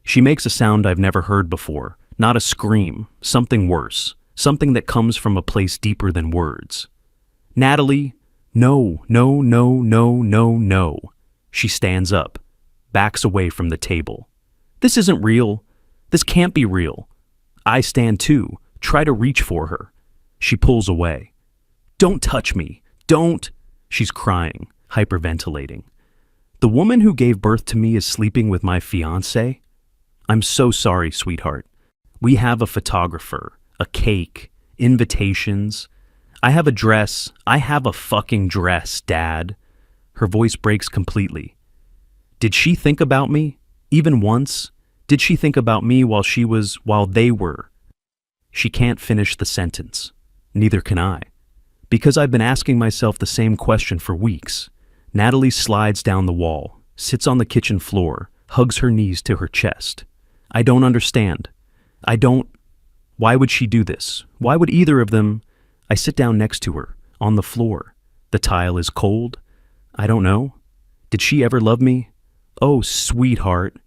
She makes a sound I've never heard before. Not a scream, something worse, something that comes from a place deeper than words. Natalie, no, no, no, no, no, no. She stands up, backs away from the table. This isn't real. This can't be real. I stand too, try to reach for her. She pulls away. Don't touch me. Don't. She's crying, hyperventilating. The woman who gave birth to me is sleeping with my fiancé? I'm so sorry, sweetheart. We have a photographer, a cake, invitations. I have a dress. I have a fucking dress, Dad. Her voice breaks completely. Did she think about me? Even once? Did she think about me while they were? She can't finish the sentence. Neither can I. Because I've been asking myself the same question for weeks. Natalie slides down the wall, sits on the kitchen floor, hugs her knees to her chest. I don't understand. Why would she do this? Why would either of them? I sit down next to her, on the floor. The tile is cold. I don't know. Did she ever love me? Oh, sweetheart.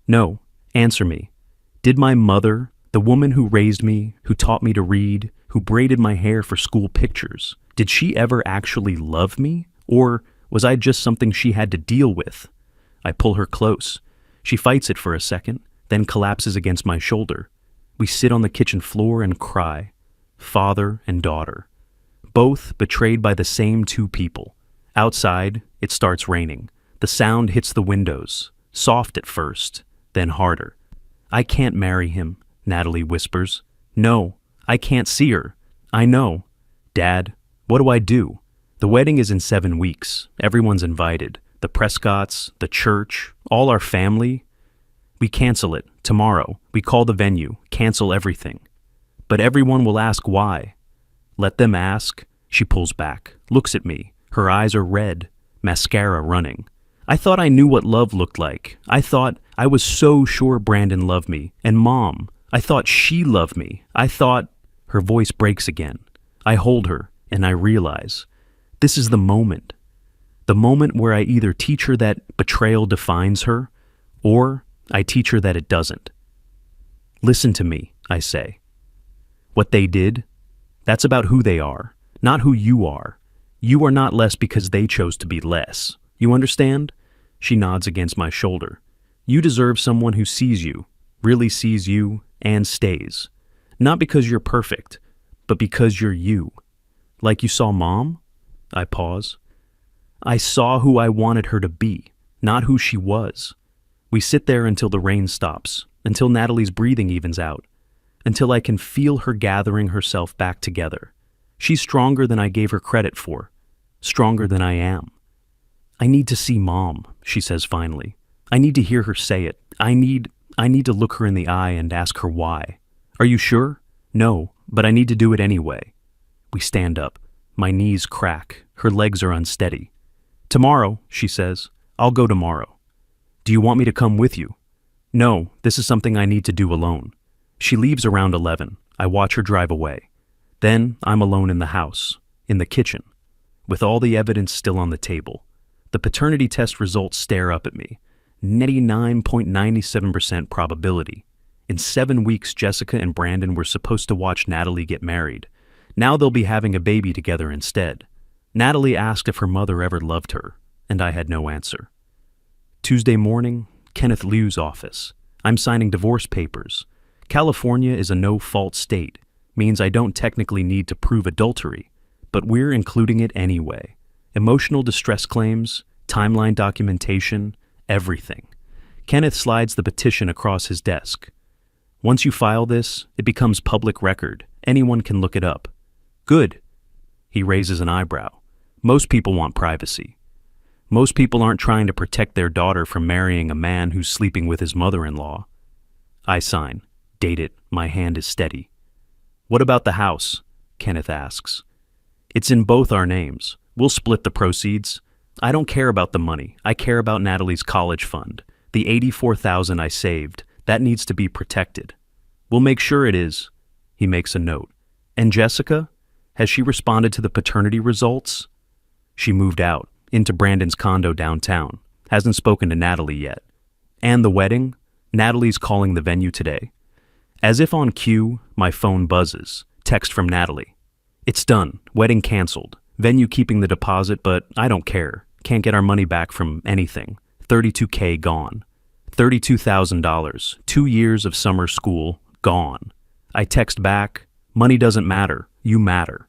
No, answer me. Did my mother, the woman who raised me, who taught me to read, who braided my hair for school pictures, did she ever actually love me? Or was I just something she had to deal with? I pull her close. She fights it for a second, then collapses against my shoulder. We sit on the kitchen floor and cry. Father and daughter. Both betrayed by the same two people. Outside, it starts raining. The sound hits the windows, soft at first, then harder. I can't marry him, Natalie whispers. No, I can't see her. I know. Dad, what do I do? The wedding is in 7 weeks. Everyone's invited. The Prescotts, the church, all our family. We cancel it, tomorrow. We call the venue, cancel everything. But everyone will ask why. Let them ask. She pulls back, looks at me. Her eyes are red, mascara running. I thought I knew what love looked like. I was so sure Brandon loved me. And Mom, I thought she loved me. Her voice breaks again. I hold her, and I realize. This is the moment. The moment where I either teach her that betrayal defines her, or I teach her that it doesn't. Listen to me, I say. What they did, that's about who they are, not who you are. You are not less because they chose to be less. You understand? She nods against my shoulder. You deserve someone who sees you, really sees you, and stays. Not because you're perfect, but because you're you. Like you saw Mom? I pause. I saw who I wanted her to be, not who she was. We sit there until the rain stops, until Natalie's breathing evens out, until I can feel her gathering herself back together. She's stronger than I gave her credit for, stronger than I am. I need to see Mom, she says finally. I need to hear her say it. I need to look her in the eye and ask her why. Are you sure? No, but I need to do it anyway. We stand up. My knees crack. Her legs are unsteady. Tomorrow, she says. I'll go tomorrow. Do you want me to come with you? No, this is something I need to do alone. She leaves around 11. I watch her drive away. Then I'm alone in the house, in the kitchen, with all the evidence still on the table. The paternity test results stare up at me. 99.97% probability. In 7 weeks, Jessica and Brandon were supposed to watch Natalie get married. Now they'll be having a baby together instead. Natalie asked if her mother ever loved her, and I had no answer. Tuesday morning, Kenneth Liu's office. I'm signing divorce papers. California is a no-fault state, means I don't technically need to prove adultery, but we're including it anyway. Emotional distress claims, timeline documentation, everything. Kenneth slides the petition across his desk. Once you file this, it becomes public record. Anyone can look it up. Good. He raises an eyebrow. Most people want privacy. Most people aren't trying to protect their daughter from marrying a man who's sleeping with his mother-in-law. I sign. Date it. My hand is steady. What about the house? Kenneth asks. It's in both our names. We'll split the proceeds. I don't care about the money. I care about Natalie's college fund. The $84,000 I saved, that needs to be protected. We'll make sure it is. He makes a note. And Jessica? Has she responded to the paternity results? She moved out, into Brandon's condo downtown. Hasn't spoken to Natalie yet. And the wedding? Natalie's calling the venue today. As if on cue, my phone buzzes. Text from Natalie. It's done. Wedding canceled. Venue keeping the deposit, but I don't care. Can't get our money back from anything. $32K gone. $32,000. 2 years of summer school gone. I text back, money doesn't matter. You matter.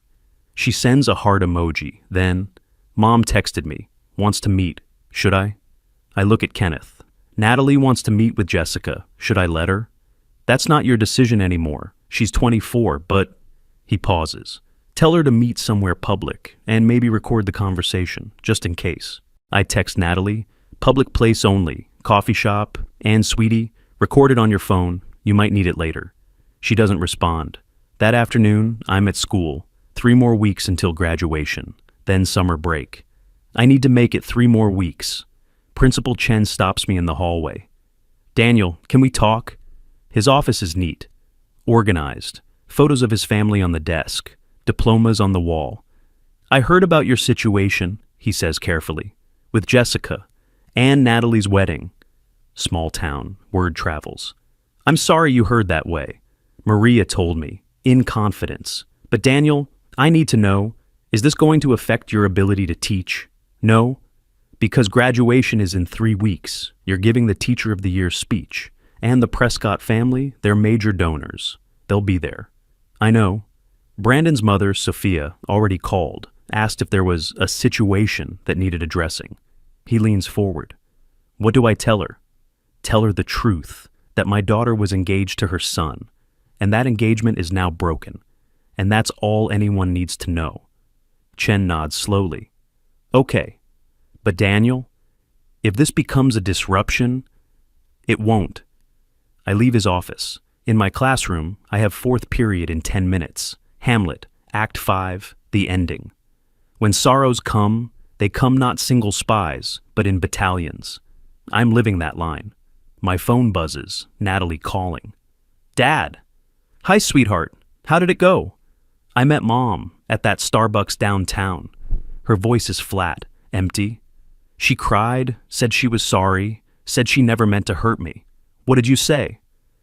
She sends a heart emoji. Then, Mom texted me. Wants to meet. Should I? I look at Kenneth. Natalie wants to meet with Jessica. Should I let her? That's not your decision anymore. She's 24, but... He pauses. Tell her to meet somewhere public, and maybe record the conversation, just in case. I text Natalie, public place only, coffee shop, and sweetie, record it on your phone, you might need it later. She doesn't respond. That afternoon, I'm at school, 3 more weeks until graduation, then summer break. I need to make it 3 more weeks. Principal Chen stops me in the hallway. Daniel, can we talk? His office is neat, organized, photos of his family on the desk, diplomas on the wall. I heard about your situation, he says carefully, with Jessica, and Natalie's wedding. Small town, word travels. I'm sorry you heard that way. Maria told me, in confidence. But Daniel, I need to know, is this going to affect your ability to teach? No? Because graduation is in 3 weeks. You're giving the Teacher of the Year speech. And the Prescott family, they're major donors. They'll be there. I know. Brandon's mother, Sophia, already called, asked if there was a situation that needed addressing. He leans forward. What do I tell her? Tell her the truth, that my daughter was engaged to her son, and that engagement is now broken, and that's all anyone needs to know. Chen nods slowly. Okay, but Daniel, if this becomes a disruption, it won't. I leave his office. In my classroom, I have 4th period in 10 minutes. Hamlet, Act 5, the ending. When sorrows come, they come not single spies, but in battalions. I'm living that line. My phone buzzes, Natalie calling. Dad! Hi, sweetheart. How did it go? I met Mom at that Starbucks downtown. Her voice is flat, empty. She cried, said she was sorry, said she never meant to hurt me. What did you say?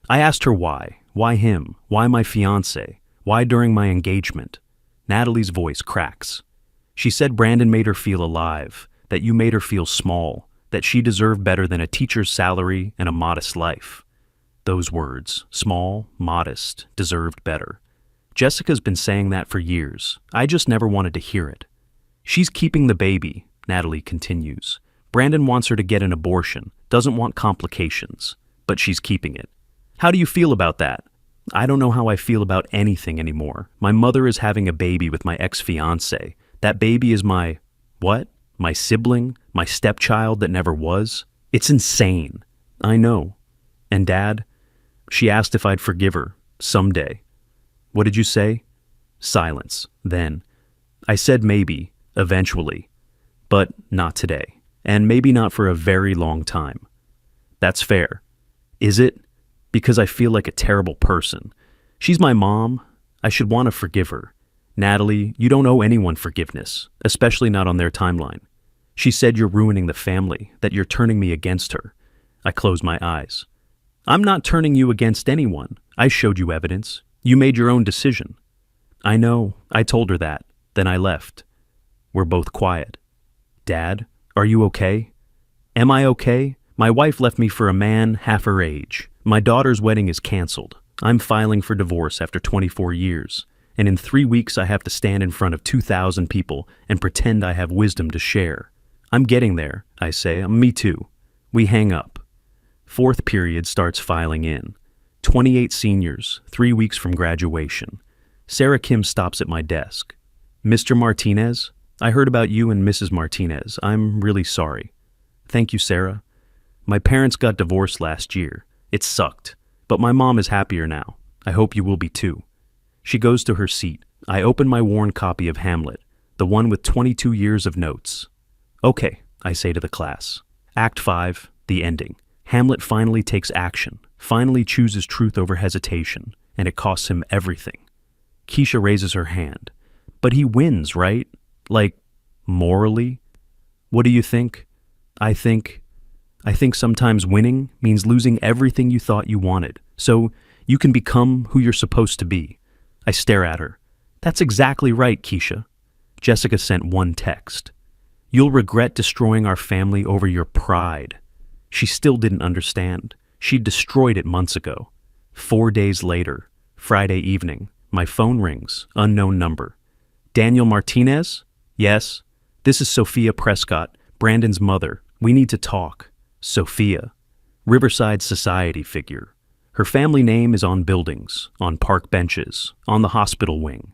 I asked her why. Why him? Why my fiancé? Why during my engagement? Natalie's voice cracks. She said Brandon made her feel alive, that you made her feel small, that she deserved better than a teacher's salary and a modest life. Those words, small, modest, deserved better. Jessica's been saying that for years. I just never wanted to hear it. She's keeping the baby, Natalie continues. Brandon wants her to get an abortion, doesn't want complications, but she's keeping it. How do you feel about that? I don't know how I feel about anything anymore. My mother is having a baby with my ex-fiancé. That baby is my, what? My sibling? My stepchild that never was? It's insane. I know. And Dad? She asked if I'd forgive her, someday. What did you say? Silence. Then, I said maybe, eventually, but not today, and maybe not for a very long time. That's fair. Is it? Because I feel like a terrible person. She's my mom. I should want to forgive her. Natalie, you don't owe anyone forgiveness, especially not on their timeline. She said you're ruining the family, that you're turning me against her. I close my eyes. I'm not turning you against anyone. I showed you evidence. You made your own decision. I know. I told her that. Then I left. We're both quiet. Dad, are you okay? Am I okay? My wife left me for a man half her age. My daughter's wedding is canceled. I'm filing for divorce after 24 years. And in 3 weeks I have to stand in front of 2,000 people and pretend I have wisdom to share. I'm getting there, I say. Me too. We hang up. 4th period starts filing in. 28 seniors, 3 weeks from graduation. Sarah Kim stops at my desk. Mr. Martinez, I heard about you and Mrs. Martinez. I'm really sorry. Thank you, Sarah. My parents got divorced last year. It sucked, but my mom is happier now. I hope you will be too. She goes to her seat. I open my worn copy of Hamlet, the one with 22 years of notes. Okay, I say to the class. Act 5, the ending. Hamlet finally takes action, finally chooses truth over hesitation, and it costs him everything. Keisha raises her hand. But he wins, right? Like, morally? What do you think? I think sometimes winning means losing everything you thought you wanted. So You can become who you're supposed to be. I stare at her. That's exactly right, Keisha. Jessica sent one text. You'll regret destroying our family over your pride. She still didn't understand. She'd destroyed it months ago. 4 days later, Friday evening, my phone rings, unknown number. Daniel Martinez? Yes. This is Sophia Prescott, Brandon's mother. We need to talk. Sophia. Riverside Society figure. Her family name is on buildings, on park benches, on the hospital wing.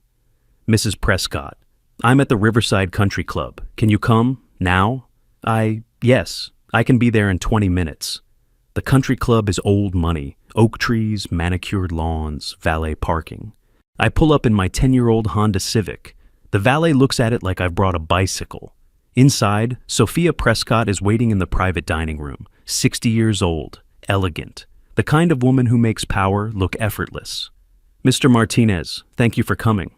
Mrs. Prescott. I'm at the Riverside Country Club. Can you come? Now? Yes. I can be there in 20 minutes. The country club is old money. Oak trees, manicured lawns, valet parking. I pull up in my 10-year-old Honda Civic. The valet looks at it like I've brought a bicycle. Inside, Sophia Prescott is waiting in the private dining room, 60 years old, elegant, the kind of woman who makes power look effortless. Mr. Martinez, thank you for coming.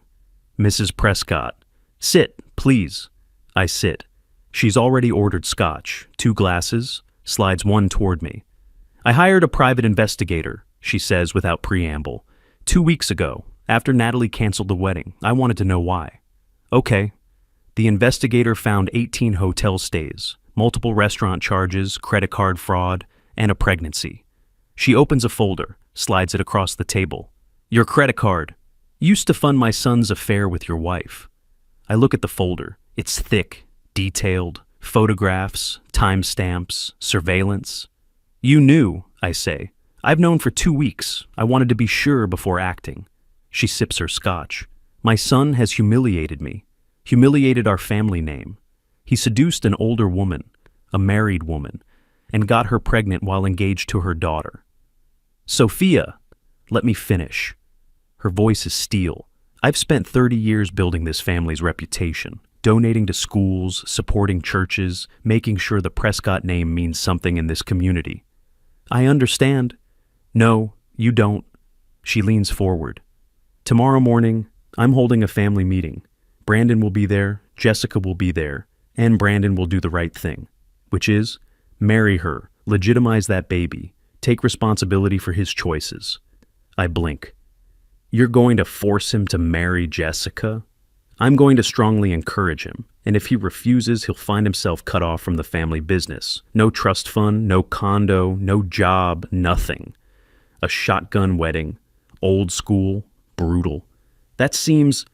Mrs. Prescott, sit, please. I sit. She's already ordered scotch, 2 glasses, slides one toward me. I hired a private investigator, she says without preamble. 2 weeks ago, after Natalie canceled the wedding, I wanted to know why. Okay. The investigator found 18 hotel stays, multiple restaurant charges, credit card fraud, and a pregnancy. She opens a folder, slides it across the table. Your credit card. Used to fund my son's affair with your wife. I look at the folder. It's thick, detailed, photographs, timestamps, surveillance. You knew, I say. I've known for 2 weeks. I wanted to be sure before acting. She sips her scotch. My son has humiliated me, humiliated our family name. He seduced an older woman, a married woman, and got her pregnant while engaged to her daughter. Sophia, let me finish. Her voice is steel. I've spent 30 years building this family's reputation, donating to schools, supporting churches, making sure the Prescott name means something in this community. I understand. No, you don't. She leans forward. Tomorrow morning, I'm holding a family meeting. Brandon will be there, Jessica will be there, and Brandon will do the right thing, which is marry her, legitimize that baby, take responsibility for his choices. I blink. You're going to force him to marry Jessica? I'm going to strongly encourage him, and if he refuses, he'll find himself cut off from the family business. No trust fund, no condo, no job, nothing. A shotgun wedding, old school, brutal. That seems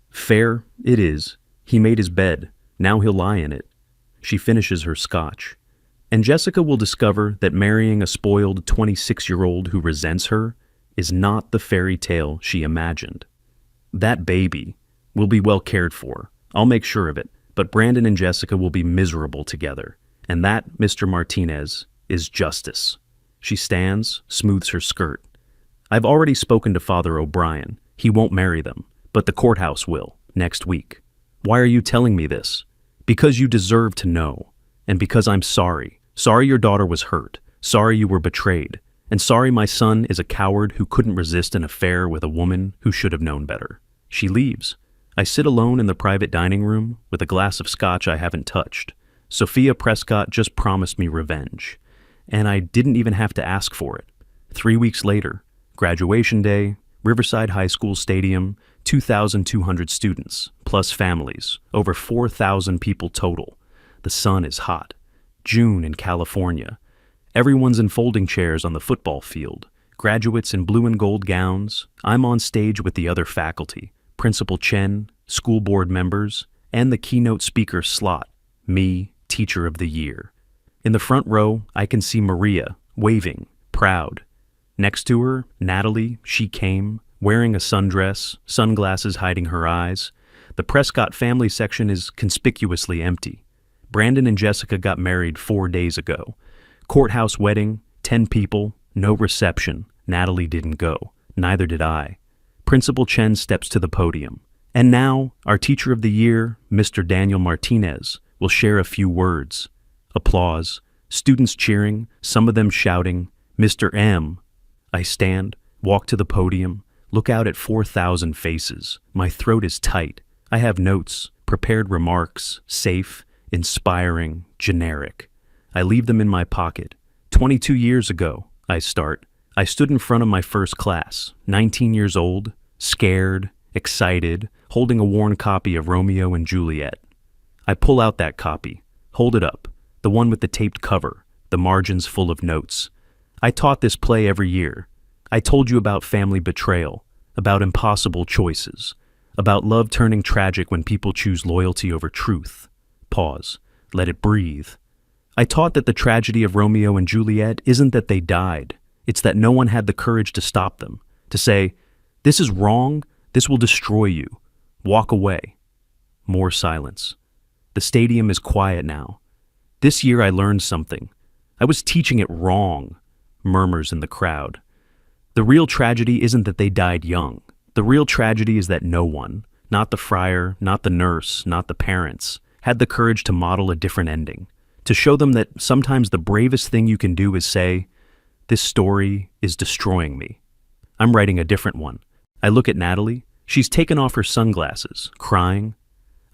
fair. It is. He made his bed. Now he'll lie in it. She finishes her scotch. And Jessica will discover that marrying a spoiled 26-year-old who resents her is not the fairy tale she imagined. That baby will be well cared for. I'll make sure of it. But Brandon and Jessica will be miserable together. And that, Mr. Martinez, is justice. She stands, smooths her skirt. I've already spoken to Father O'Brien. He won't marry them, but the courthouse will, next week. Why are you telling me this? Because you deserve to know. And because I'm sorry. Sorry your daughter was hurt. Sorry you were betrayed. And sorry my son is a coward who couldn't resist an affair with a woman who should have known better. She leaves. I sit alone in the private dining room with a glass of scotch I haven't touched. Sophia Prescott just promised me revenge. And I didn't even have to ask for it. 3 weeks later, graduation day, Riverside High School Stadium, 2,200 students, plus families, over 4,000 people total. The sun is hot. June in California. Everyone's in folding chairs on the football field. Graduates in blue and gold gowns. I'm on stage with the other faculty, Principal Chen, school board members, and the keynote speaker slot, me, Teacher of the Year. In the front row, I can see Maria, waving, proud. Next to her, Natalie, she came, wearing a sundress, sunglasses hiding her eyes. The Prescott family section is conspicuously empty. Brandon and Jessica got married 4 days ago. Courthouse wedding, 10 people, no reception. Natalie didn't go. Neither did I. Principal Chen steps to the podium. And now, our Teacher of the Year, Mr. Daniel Martinez, will share a few words. Applause. Students cheering, some of them shouting, Mr. M. I stand, walk to the podium, look out at 4,000 faces. My throat is tight. I have notes, prepared remarks, safe, inspiring, generic. I leave them in my pocket. 22 years ago, I start. I stood in front of my first class, 19 years old, scared, excited, holding a worn copy of Romeo and Juliet. I pull out that copy, hold it up, the one with the taped cover, the margins full of notes. I taught this play every year. I told you about family betrayal, about impossible choices, about love turning tragic when people choose loyalty over truth. Pause. Let it breathe. I taught that the tragedy of Romeo and Juliet isn't that they died. It's that no one had the courage to stop them, to say, "This is wrong, this will destroy you. Walk away." More silence. The stadium is quiet now. This year I learned something. I was teaching it wrong. Murmurs in the crowd. The real tragedy isn't that they died young. The real tragedy is that no one, not the friar, not the nurse, not the parents, had the courage to model a different ending, to show them that sometimes the bravest thing you can do is say, "This story is destroying me." I'm writing a different one. I look at Natalie. She's taken off her sunglasses, crying.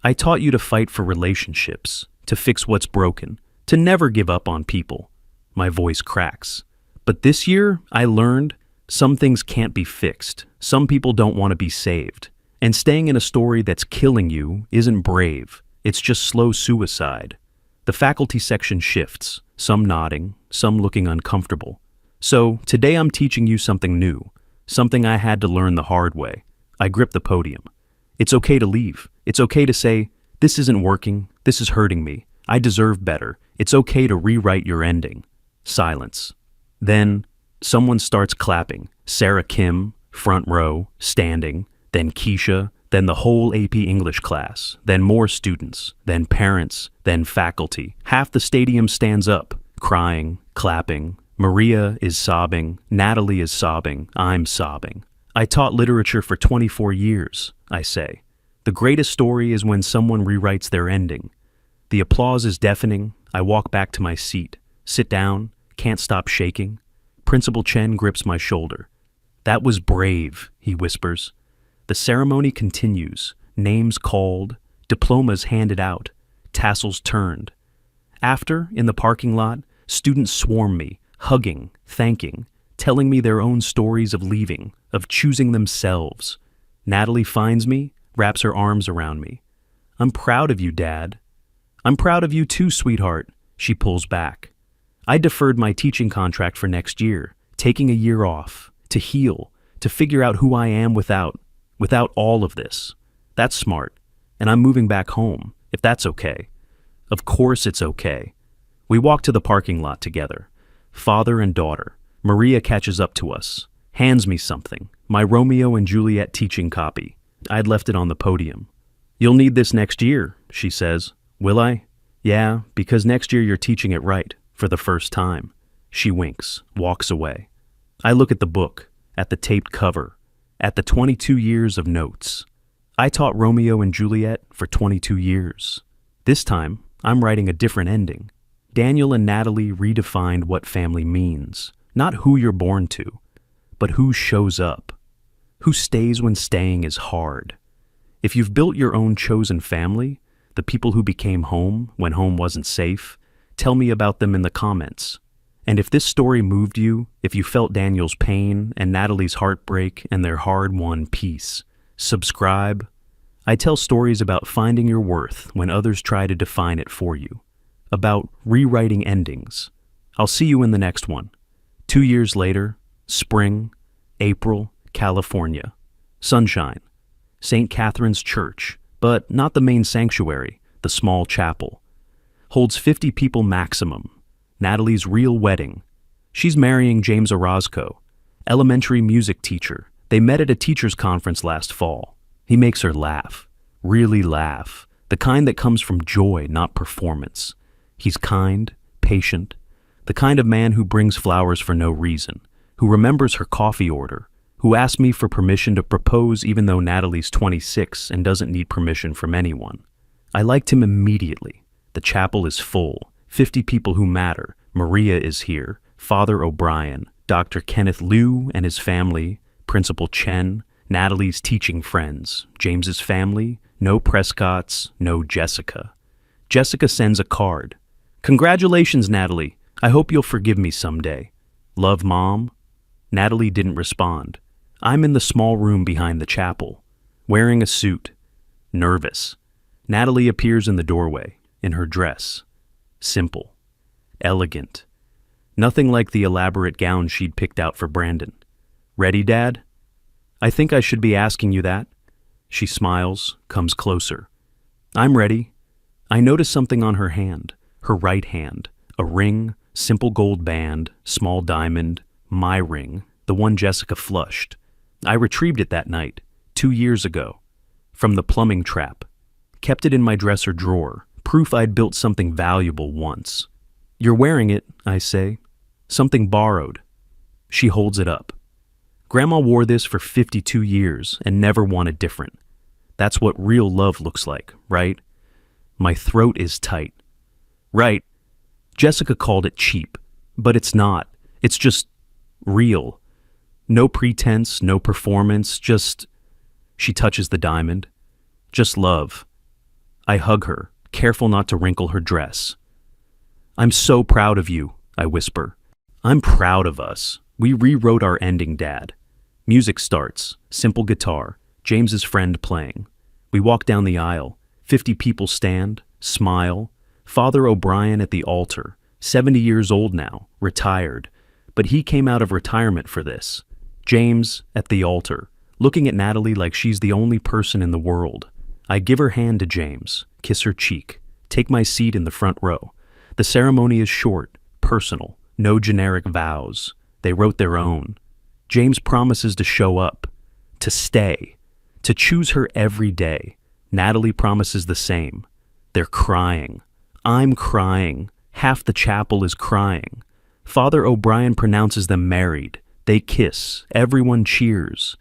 I taught you to fight for relationships, to fix what's broken, to never give up on people. My voice cracks. But this year, I learned some things can't be fixed. Some people don't want to be saved. And staying in a story that's killing you isn't brave. It's just slow suicide. The faculty section shifts, some nodding, some looking uncomfortable. So today I'm teaching you something new, something I had to learn the hard way. I grip the podium. It's okay to leave. It's okay to say, "This isn't working. This is hurting me. I deserve better." It's okay to rewrite your ending. Silence. Then someone starts clapping. Sarah Kim, front row, standing, then Keisha, then the whole AP English class, then more students, then parents, then faculty. Half the stadium stands up, crying, clapping. Maria is sobbing, Natalie is sobbing, I'm sobbing. I taught literature for 24 years, I say. The greatest story is when someone rewrites their ending. The applause is deafening. I walk back to my seat, sit down, can't stop shaking. Principal Chen grips my shoulder. "That was brave," he whispers. The ceremony continues, names called, diplomas handed out, tassels turned. After, in the parking lot, students swarm me, hugging, thanking, telling me their own stories of leaving, of choosing themselves. Natalie finds me, wraps her arms around me. "I'm proud of you, Dad." "I'm proud of you too, sweetheart," she pulls back. I deferred my teaching contract for next year, taking a year off, to heal, to figure out who I am without all of this. That's smart. And I'm moving back home, if that's okay. Of course it's okay. We walk to the parking lot together. Father and daughter. Maria catches up to us, hands me something, my Romeo and Juliet teaching copy. I'd left it on the podium. "You'll need this next year," she says. "Will I?" "Yeah, because next year you're teaching it right, for the first time." She winks, walks away. I look at the book, at the taped cover, at the 22 years of notes. I taught Romeo and Juliet for 22 years. This time, I'm writing a different ending. Daniel and Natalie redefined what family means. Not who you're born to, but who shows up. Who stays when staying is hard. If you've built your own chosen family, the people who became home when home wasn't safe, tell me about them in the comments. And if this story moved you, if you felt Daniel's pain and Natalie's heartbreak and their hard-won peace, subscribe. I tell stories about finding your worth when others try to define it for you. About rewriting endings. I'll see you in the next one. 2 years later, spring, April, California. Sunshine. St. Catherine's Church, but not the main sanctuary, the small chapel. Holds 50 people maximum. Natalie's real wedding. She's marrying James Orozco, elementary music teacher. They met at a teachers' conference last fall. He makes her laugh. Really laugh. The kind that comes from joy, not performance. He's kind, patient. The kind of man who brings flowers for no reason. Who remembers her coffee order. Who asked me for permission to propose even though Natalie's 26 and doesn't need permission from anyone. I liked him immediately. The chapel is full. 50 people who matter. Maria is here. Father O'Brien. Dr. Kenneth Liu and his family. Principal Chen. Natalie's teaching friends. James's family. No Prescotts. No Jessica. Jessica sends a card. "Congratulations, Natalie. I hope you'll forgive me someday. Love, Mom." Natalie didn't respond. I'm in the small room behind the chapel, wearing a suit, nervous. Natalie appears in the doorway, in her dress. Simple. Elegant. Nothing like the elaborate gown she'd picked out for Brandon. Ready, Dad? I think I should be asking you that. She smiles, comes closer. I'm ready. I notice something on her hand, her right hand. A ring, simple gold band, small diamond, my ring, the one Jessica flushed. I retrieved it that night, 2 years ago, from the plumbing trap. Kept it in my dresser drawer, proof I'd built something valuable once. You're wearing it, I say. Something borrowed. She holds it up. Grandma wore this for 52 years and never wanted different. That's what real love looks like, right? My throat is tight. Right. Jessica called it cheap, but it's not. It's just real. No pretense, no performance, just... She touches the diamond. Just love. I hug her, careful not to wrinkle her dress. I'm so proud of you, I whisper. I'm proud of us. We rewrote our ending, Dad. Music starts, simple guitar, James's friend playing. We walk down the aisle. 50 people stand, smile. Father O'Brien at the altar, 70 years old now, retired. But he came out of retirement for this. James at the altar, looking at Natalie like she's the only person in the world. I give her hand to James, kiss her cheek, take my seat in the front row. The ceremony is short, personal, no generic vows. They wrote their own. James promises to show up, to stay, to choose her every day. Natalie promises the same. They're crying. I'm crying. Half the chapel is crying. Father O'Brien pronounces them married. They kiss. Everyone cheers.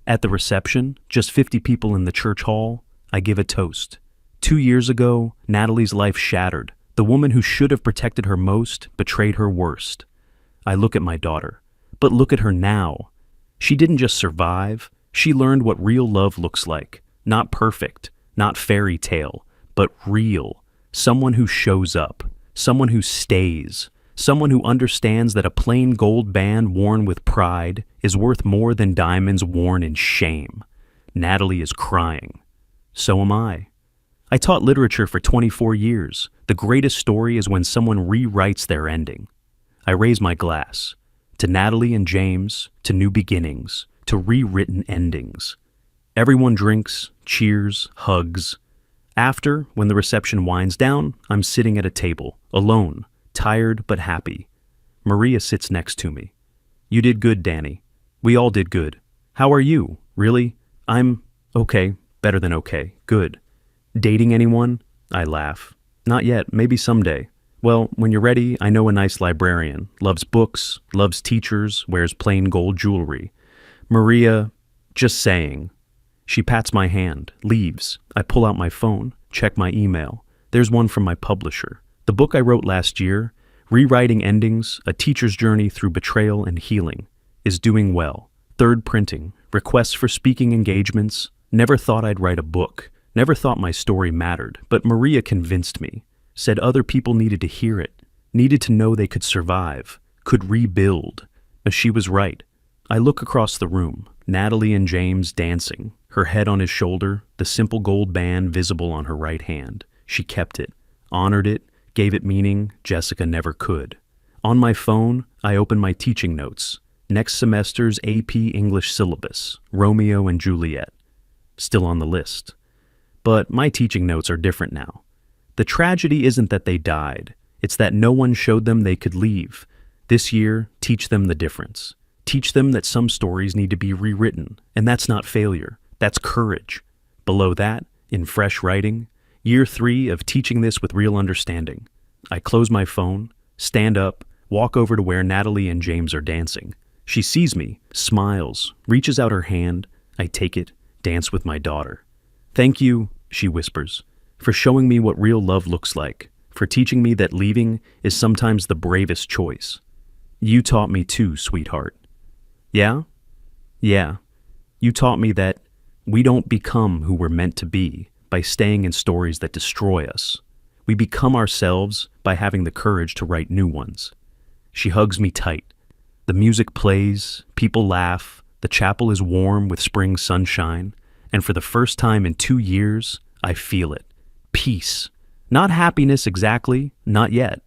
At the reception, just 50 people in the church hall, I give a toast. 2 years ago, Natalie's life shattered. The woman who should have protected her most betrayed her worst. I look at my daughter. But look at her now. She didn't just survive. She learned what real love looks like. Not perfect, not fairy tale, but real. Someone who shows up. Someone who stays. Someone who understands that a plain gold band worn with pride is worth more than diamonds worn in shame. Natalie is crying. So am I. I taught literature for 24 years. The greatest story is when someone rewrites their ending. I raise my glass. To Natalie and James, to new beginnings, to rewritten endings. Everyone drinks, cheers, hugs. After, when the reception winds down, I'm sitting at a table, alone, tired but happy. Maria sits next to me. You did good, Danny. We all did good. How are you? Really? I'm okay, better than okay, good. Dating anyone? I laugh. Not yet, maybe someday. Well, when you're ready, I know a nice librarian. Loves books, loves teachers, wears plain gold jewelry. Maria, just saying. She pats my hand, leaves. I pull out my phone, check my email. There's one from my publisher. The book I wrote last year, Rewriting Endings, A Teacher's Journey Through Betrayal and Healing, is doing well. 3rd printing, requests for speaking engagements. Never thought I'd write a book. Never thought my story mattered, but Maria convinced me. Said other people needed to hear it, needed to know they could survive, could rebuild. She was right. I look across the room, Natalie and James dancing, her head on his shoulder, the simple gold band visible on her right hand. She kept it, honored it, gave it meaning Jessica never could. On my phone, I open my teaching notes. Next semester's AP English syllabus, Romeo and Juliet. Still on the list. But my teaching notes are different now. The tragedy isn't that they died. It's that no one showed them they could leave. This year, teach them the difference. Teach them that some stories need to be rewritten, and that's not failure. That's courage. Below that, in fresh writing, year 3 of teaching this with real understanding. I close my phone, stand up, walk over to where Natalie and James are dancing. She sees me, smiles, reaches out her hand. I take it, dance with my daughter. Thank you, she whispers, for showing me what real love looks like, for teaching me that leaving is sometimes the bravest choice. You taught me too, sweetheart. Yeah? Yeah. You taught me that we don't become who we're meant to be by staying in stories that destroy us. We become ourselves by having the courage to write new ones. She hugs me tight. The music plays, people laugh, the chapel is warm with spring sunshine, and for the first time in 2 years, I feel it. Peace. Not happiness exactly, not yet,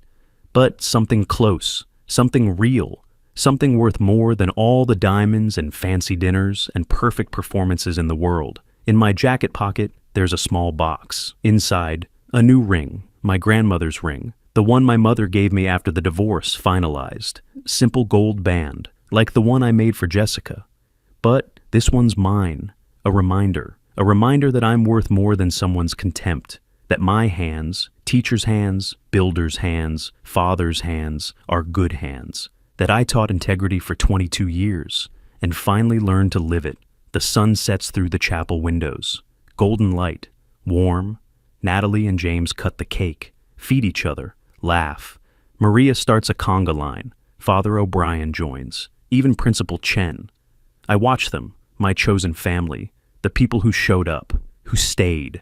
but something close, something real, something worth more than all the diamonds and fancy dinners and perfect performances in the world. In my jacket pocket, there's a small box. Inside, a new ring, my grandmother's ring, the one my mother gave me after the divorce finalized. Simple gold band, like the one I made for Jessica. But this one's mine, a reminder that I'm worth more than someone's contempt, that my hands, teacher's hands, builder's hands, father's hands, are good hands, that I taught integrity for 22 years and finally learned to live it. The sun sets through the chapel windows. Golden light, warm. Natalie and James cut the cake, feed each other, laugh. Maria starts a conga line. Father O'Brien joins, even Principal Chen. I watch them, my chosen family, the people who showed up, who stayed.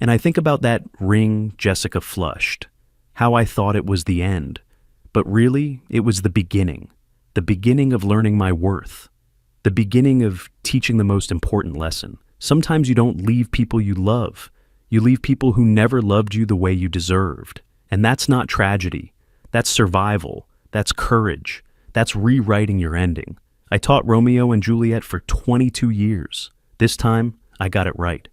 And I think about that ring Jessica flushed, how I thought it was the end. But really, it was the beginning of learning my worth, the beginning of teaching the most important lesson. Sometimes you don't leave people you love. You leave people who never loved you the way you deserved. And that's not tragedy. That's survival. That's courage. That's rewriting your ending. I taught Romeo and Juliet for 22 years. This time, I got it right.